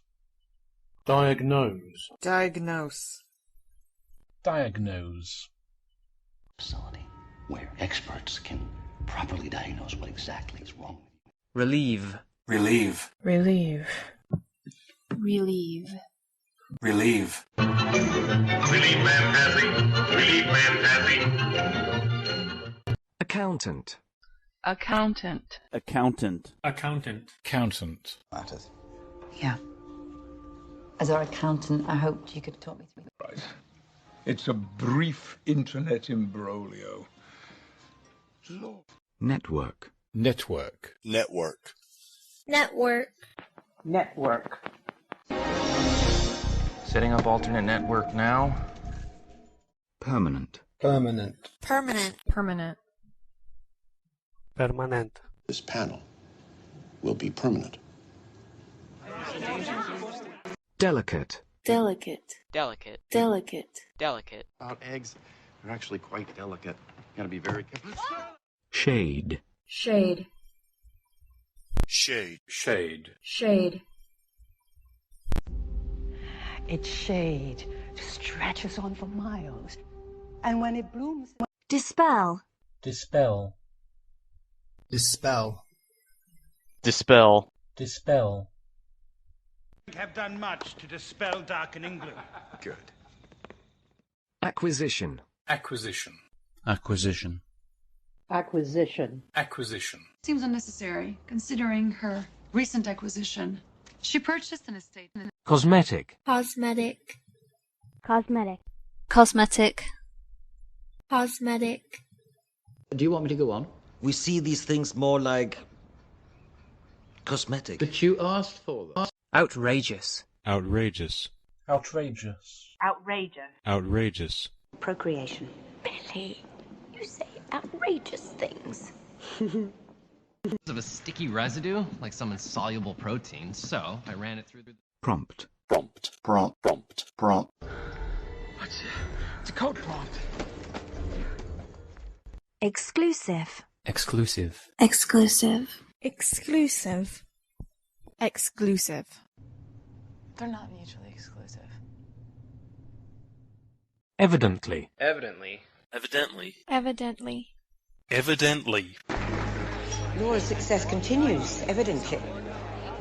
Diagnose. Diagnose. Diagnose. Facility where experts can properly diagnose what exactly is wrong. Relieve. Relieve. Relieve. Relieve. Relieve. Relief man passing. Relief man passing. Accountant. Accountant. Accountant. Accountant. Accountant. Matters. Yeah. As our accountant, I hoped you could talk me through. Right. It's a brief internet imbroglio. Network. Network. Network. Network. Network. Setting up alternate network now. Permanent. Permanent. Permanent. Permanent. Permanent. This panel will be permanent. Delicate. Delicate. Delicate. Delicate. Delicate. About eggs, they're actually quite delicate. Gotta be very careful. Shade. Shade. Shade. Shade. Shade. Its shade stretches on for miles. And when it blooms... Dispel. Dispel. Dispel. Dispel. Dispel. Have done much to dispel darkening gloom. Good. Acquisition. Acquisition. Acquisition. Acquisition. Acquisition. Seems unnecessary, considering her recent acquisition. She purchased an estate. Cosmetic. Cosmetic. Cosmetic. Cosmetic. Cosmetic. Do you want me to go on? We see these things more like cosmetic. But you asked for them. Outrageous. Outrageous. Outrageous. Outrageous. Outrageous. Procreation. Billy, you say outrageous things. Of a sticky residue, like some insoluble protein, so I ran it through the... Prompt. Prompt. Prompt. Prompt. Prompt. It's a code prompt. Exclusive. Exclusive. Exclusive. Exclusive. Exclusive. They're not mutually exclusive. Evidently. Evidently. Evidently. Evidently. Evidently. Laura's success continues, evidently.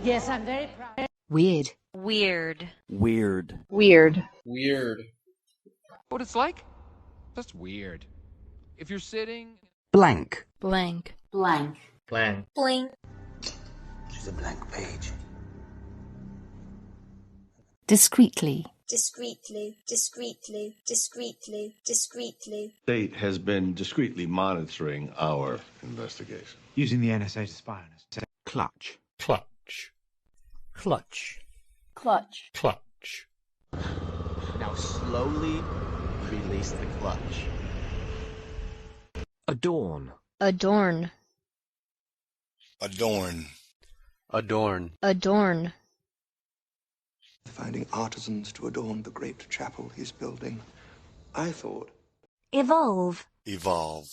Yes, I'm very proud. Weird. Weird. Weird. Weird. Weird. What it's like? Just weird. If you're sitting... Blank. Blank. Blank. Blank. Blank. She's a blank page. Discreetly. Discreetly. Discreetly. Discreetly. Discreetly. State has been discreetly monitoring our investigation. Using the NSA to spy on us. Clutch. Clutch. Clutch. Clutch. Clutch. Now slowly release the clutch. Adorn. Adorn. Adorn. Adorn. Adorn. Finding artisans to adorn the great chapel he's building. I thought. Evolve. Evolve.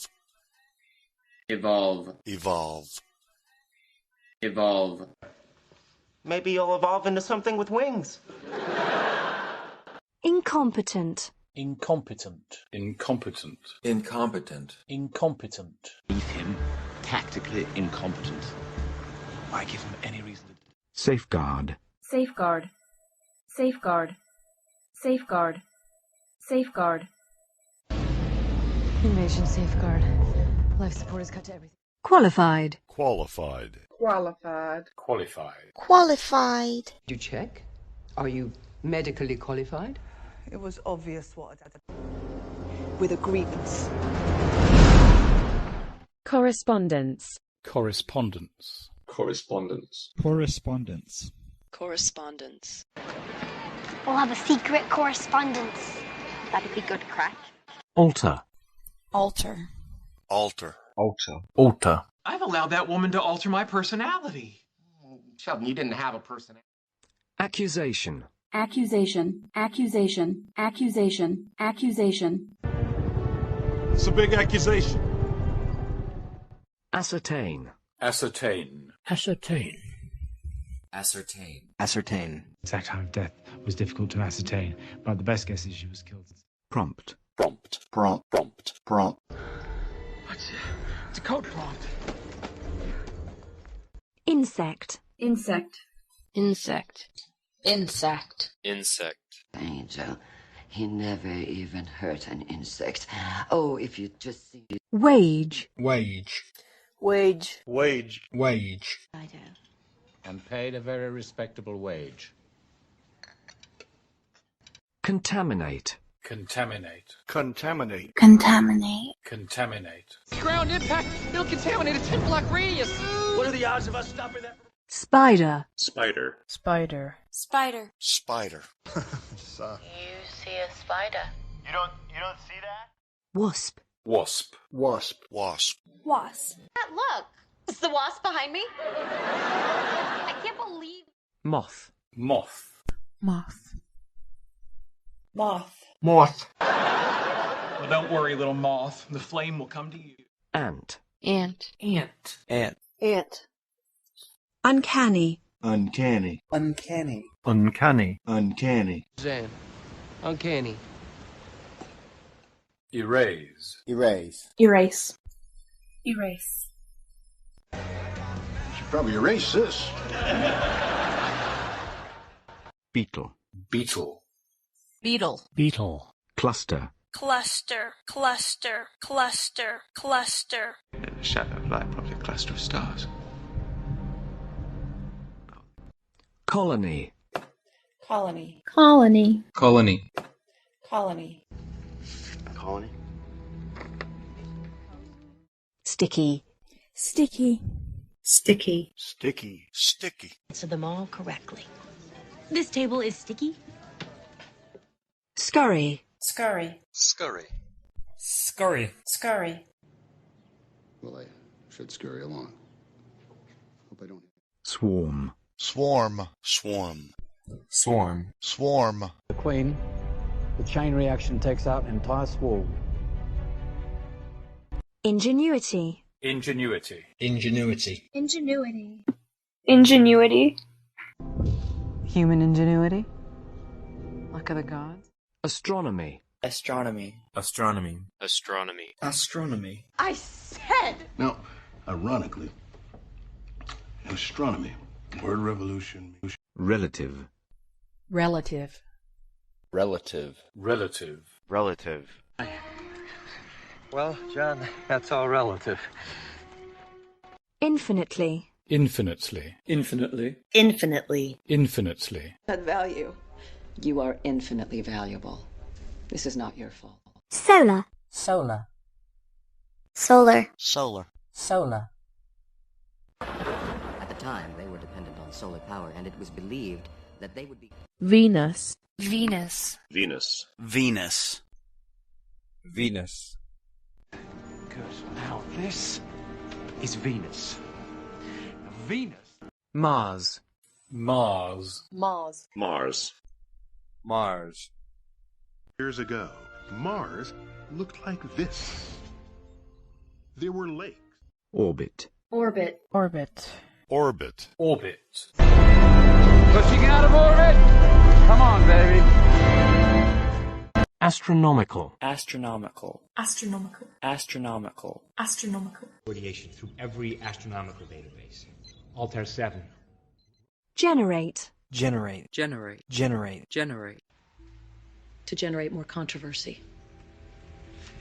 Evolve. Evolve. Evolve. Maybe you'll evolve into something with wings. Incompetent. Incompetent. Incompetent. Incompetent. Incompetent. Leave him tactically incompetent. Why give him any reason to... Safeguard. Safeguard. Safeguard. Safeguard. Safeguard. Invasion safeguard. Life support is cut to everything. Qualified. Qualified. Qualified. Qualified. Qualified. You check? Are you medically qualified? It was obvious what had happened. With a grievance. Correspondence. Correspondence. Correspondence. Correspondence. Correspondence. We'll have a secret correspondence. That'd be good crack. Alter. Alter. Alter. Alter. Alter. I've allowed that woman to alter my personality. Sheldon, you didn't have a personality. Accusation. Accusation. Accusation. Accusation. Accusation. It's a big accusation. Ascertain. Ascertain. Ascertain. Ascertain. Ascertain. Exact time of death was difficult to ascertain, but the best guess is she was killed. Prompt. Prompt. Prompt. Prompt. Prompt. It's a code prompt. Insect. Insect. Insect. Insect. Insect. Angel, he never even hurt an insect. Oh, if you just see... Wage. Wage. Wage. Wage. Wage. And paid a very respectable wage. Contaminate. Contaminate. Contaminate. Contaminate. Contaminate. Ground impact. It'll contaminate a 10-block radius. What are the odds of us stopping that? Spider. Spider. Spider. Spider. Spider. You see a spider. You don't see that? Wasp. Wasp. Wasp. Wasp. Wasp. Look, is the wasp behind me? I can't believe. Moth. Moth. Moth. Moth. Moth. Well, don't worry, little moth. The flame will come to you. Ant. Ant. Ant. Ant. Ant. Uncanny. Uncanny. Uncanny. Uncanny. Uncanny. Zan. Uncanny. Erase. Erase. Erase. Erase. Should probably erase this. Beetle. Beetle. Beetle. Beetle. Cluster. Cluster. Cluster. Cluster. Cluster. In the shadow of light, probably a cluster of stars. Colony. Colony. Colony. Colony. Colony. Colony. Sticky. Sticky. Sticky. Sticky. Sticky. Answer them all correctly. This table is sticky. Scurry. Scurry. Scurry. Scurry. Scurry. Well, I should scurry along. Hope I don't. Swarm. Swarm. Swarm. Swarm. Swarm. The queen, the chain reaction takes out an entire swarm. Ingenuity. Ingenuity. Ingenuity. Ingenuity. Ingenuity. Human ingenuity? Luck of the gods? Astronomy. Astronomy. Astronomy. Astronomy. Astronomy. I said. Now, ironically, astronomy, word revolution. Relative. Relative. Relative. Relative. Relative. Well, John, that's all relative. Infinitely. Infinitely. Infinitely. Infinitely. Infinitely. That value. You are infinitely valuable. This is not your fault. Solar. Solar. Solar. Solar. Solar. At the time, they were dependent on solar power, and it was believed that they would be... Venus. Venus. Venus. Venus. Venus. Good. Now this is Venus. Venus. Mars. Mars. Mars. Mars. Mars. Years ago, Mars looked like this. There were lakes. Orbit. Orbit. Orbit. Orbit. Orbit. Pushing out of orbit. Come on, baby. Astronomical. Astronomical. Astronomical. Astronomical. Astronomical. Radiation through every astronomical database. Altair 7. Generate. Generate. Generate. Generate. Generate. To generate more controversy.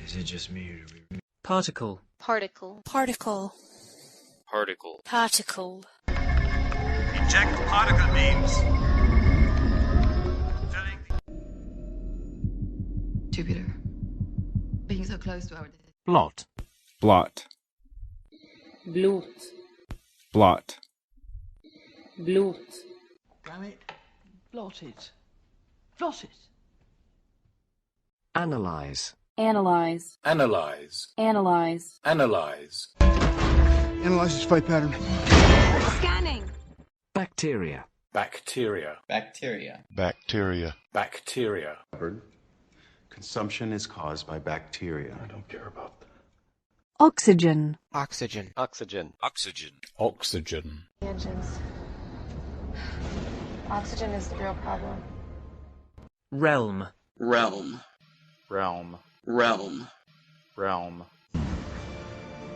Is it just me or... Particle. Particle. Particle. Particle. Particle. Inject particle beams. Jupiter. Being so close to our... Blot. Blot. Blut. Blot. Blut. Damn it. Blot it. Blot it. Analyze. Analyze. Analyze. Analyze. Analyze. Analyze this flight pattern. Scanning. Bacteria. Bacteria. Bacteria. Bacteria. Bacteria. Consumption is caused by bacteria. I don't care about that. Oxygen. Oxygen. Oxygen. Oxygen. Oxygen. Engines. Oxygen is the real problem. Realm. Realm. Realm. Realm. Realm.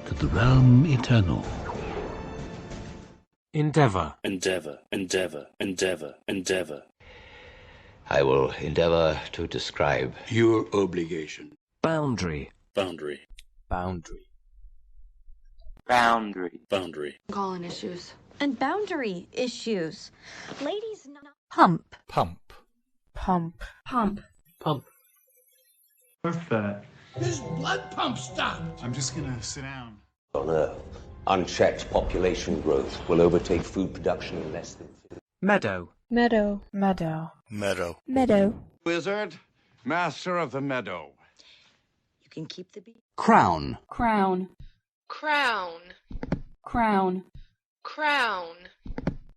To the realm eternal. Endeavor. Endeavor. Endeavor. Endeavor. Endeavor. I will endeavor to describe Your obligation. Boundary. Boundary. Boundary. Boundary. Boundary. Colon issues. And boundary issues. Ladies, Pump. Pump. Pump. Pump. Perfect. This blood pump stopped. I'm just gonna sit down. on Earth. Unchecked population growth will overtake food production in less than... Meadow. Meadow. Meadow. Meadow. Meadow. Wizard, master of the meadow. You can keep the bee. Crown. Crown. Crown. Crown. Crown.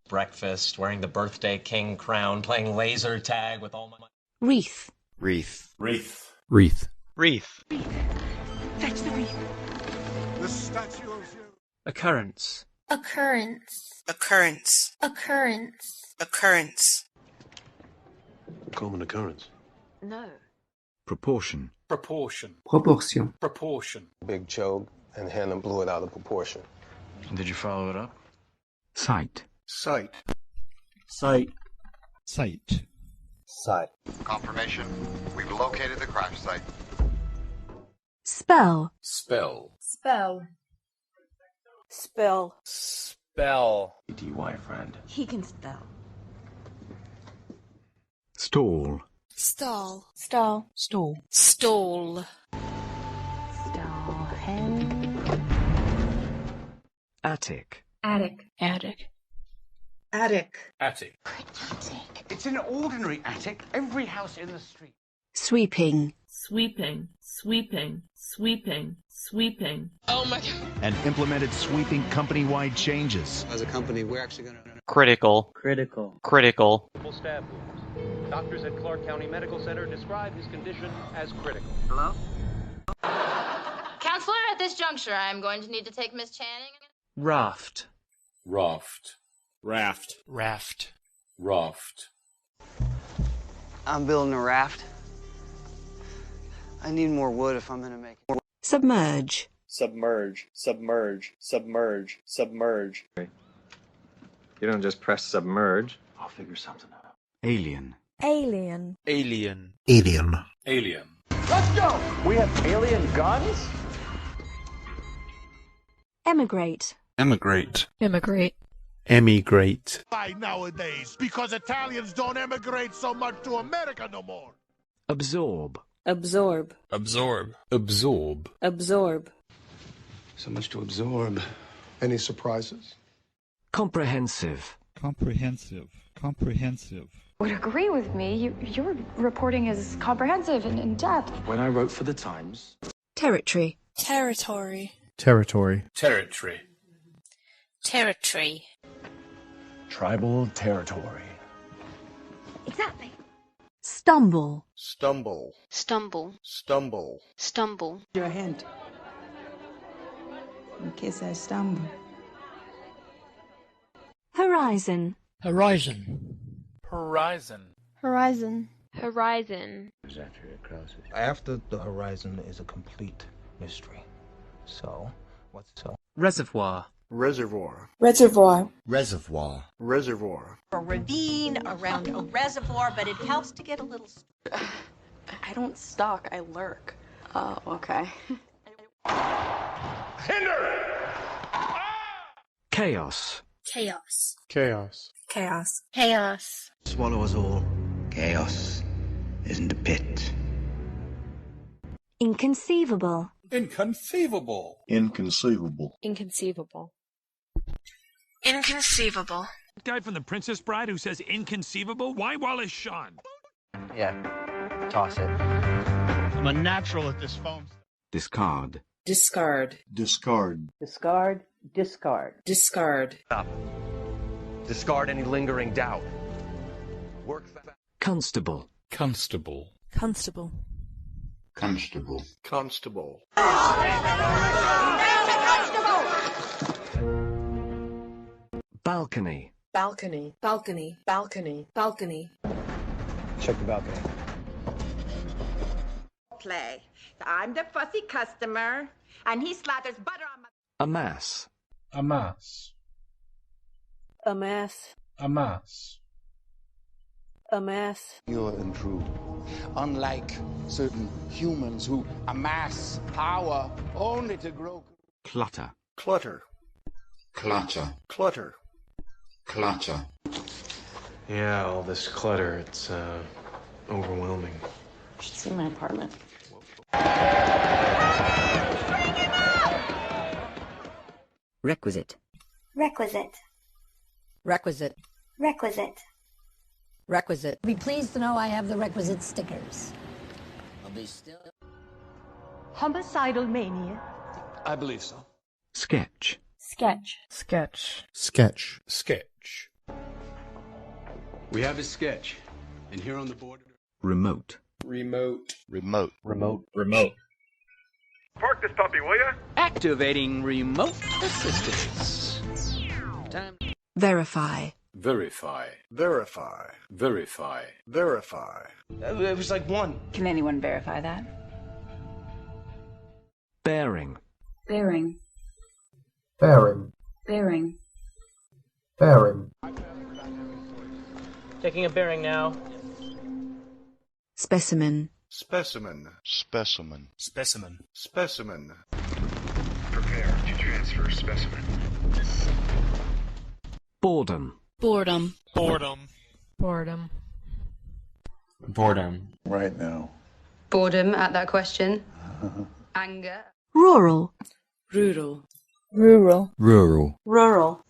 Breakfast, wearing the birthday king crown, playing laser tag with all my... Wreath. Wreath. Wreath. Wreath. Wreath. Fetch the wreath. The statue of you. Occurrence. Occurrence. Occurrence. Occurrence. Occurrence. Common occurrence. No. Proportion. Proportion. Proportion. Proportion. Big choke and Hannah blew it out of proportion. Did you follow it up? Sight. Sight. Sight. Sight. Sight. Confirmation. We've located the crash site. Spell. Spell. Spell. Spell. Spell. DY friend. He can spell. Stall. Stall. Stall. Stall. Stall. Stall. Hen. Attic. Attic. Attic. Attic. Attic. Attic. It's an ordinary attic. Every house in the street. Sweeping. Sweeping. Sweeping. Sweeping. Sweeping. Oh my God. And implemented sweeping company-wide changes. As a company, we're actually going to... Critical. Critical. Staff wounds. Doctors at Clark County Medical Center describe his condition as critical. Hello? Counselor, at this juncture, I'm going to need to take Miss Channing. Raft. Raft. Raft. Raft. Raft. I'm building a raft. I need more wood if I'm gonna make it. Submerge. Submerge. Submerge. Submerge. Submerge. You don't just press submerge. I'll figure something out. Alien. Alien. Alien. Alien. Alien. Let's go! We have alien guns? Emigrate. Emigrate. Immigrate. Emigrate. Why nowadays? Because Italians don't emigrate so much to America no more. Absorb. Absorb. Absorb. Absorb. Absorb. So much to absorb. Any surprises? Comprehensive. Comprehensive. Comprehensive. Would agree with me. Your reporting is comprehensive and in depth. When I wrote for the Times. Territory. Territory. Territory. Territory. Territory. Tribal territory. Exactly. Stumble. Stumble. Stumble. Stumble. Stumble. Your hint. In case I stumble. Horizon. Horizon. Horizon. Horizon. Horizon. After the horizon is a complete mystery. So, what's so? Reservoir. Reservoir. Reservoir. Reservoir. Reservoir. A ravine around a reservoir, but it helps to get a little... I don't stalk, I lurk. Oh, okay. Hinder! Chaos. Chaos. Chaos. Chaos. Chaos. Swallow us all. Chaos isn't a pit. Inconceivable. Inconceivable. Inconceivable. Inconceivable. Inconceivable. Guy from The Princess Bride who says inconceivable? Why Wallace Shawn? Yeah. Toss it. I'm a natural at this phone. Discard. Discard. Discard. Discard. Discard. Discard. Stop. Discard any lingering doubt. Work fast. Constable. Constable. Constable. Constable. Constable. Balcony. Balcony. Balcony. Balcony. Balcony. Check the balcony. Play. I'm the fussy customer, and he slathers butter on my... Amass. Amass. Amass. Amass. Amass. Pure and true. Unlike certain humans who amass power only to grow... Clutter. Clutter. Clutter. Clutter. Clutter. Yeah, all this clutter, it's, overwhelming. You should see my apartment. Requisite. Requisite. Requisite. Requisite. Requisite. Be pleased to know I have the requisite stickers. I'll be still. Homicidal mania. I believe so. Sketch. Sketch. Sketch. Sketch. Sketch. We have a sketch. And here on the board... Remote. Remote. Remote. Remote. Remote. Park this puppy, will ya? Activating remote assistance. Time. Verify. Verify. Verify. Verify. Verify. It was like one. Can anyone verify that? Bearing. Bearing. Bearing. Bearing. Bearing. Taking a bearing now. Specimen. Specimen. Specimen. Specimen. Specimen. Prepare to transfer specimen. Boredom. Boredom. Boredom. Boredom. Boredom. Right now. Boredom at that question. Anger. Rural. Rural. Rural. Rural. Rural.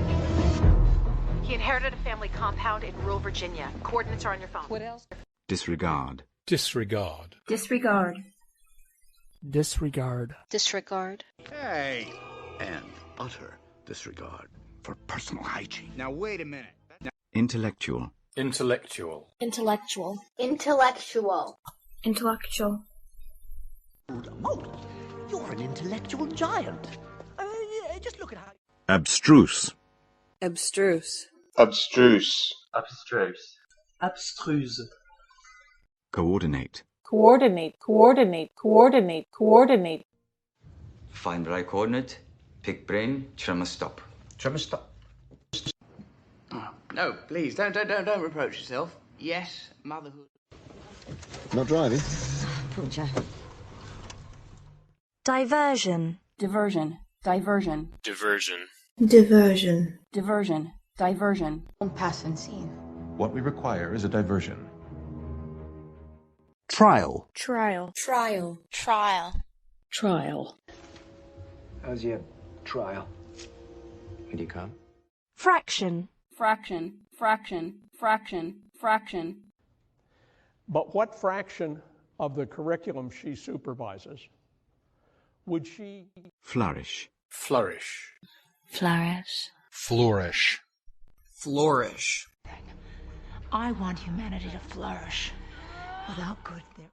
He inherited a family compound in rural Virginia. Coordinates are on your phone. What else? Disregard. Disregard. Disregard. Disregard. Disregard. Hey! And utter disregard for personal hygiene. Now, wait a minute. Intellectual. Intellectual. Intellectual. Intellectual. Intellectual. You're an intellectual giant. Just look at how... Abstruse. Abstruse. Abstruse. Abstruse. Abstruse. Coordinate. Coordinate. Coordinate. Coordinate. Coordinate. Find the right coordinate, pick brain, trim a stop. Trim a stop. No, please, don't reproach yourself. Yes, motherhood. Not driving? Pooja. Diversion. Diversion. Diversion. Diversion. Diversion. Diversion. Diversion. Pass and scene. What we require is a diversion. Trial. Trial. Trial. Trial. Trial. How's your trial? Can you come? Fraction. fraction, fraction, fraction, fraction. But what fraction of the curriculum she supervises would she... Flourish. Flourish. Flourish. Flourish. Flourish. I want humanity to flourish. Without good, there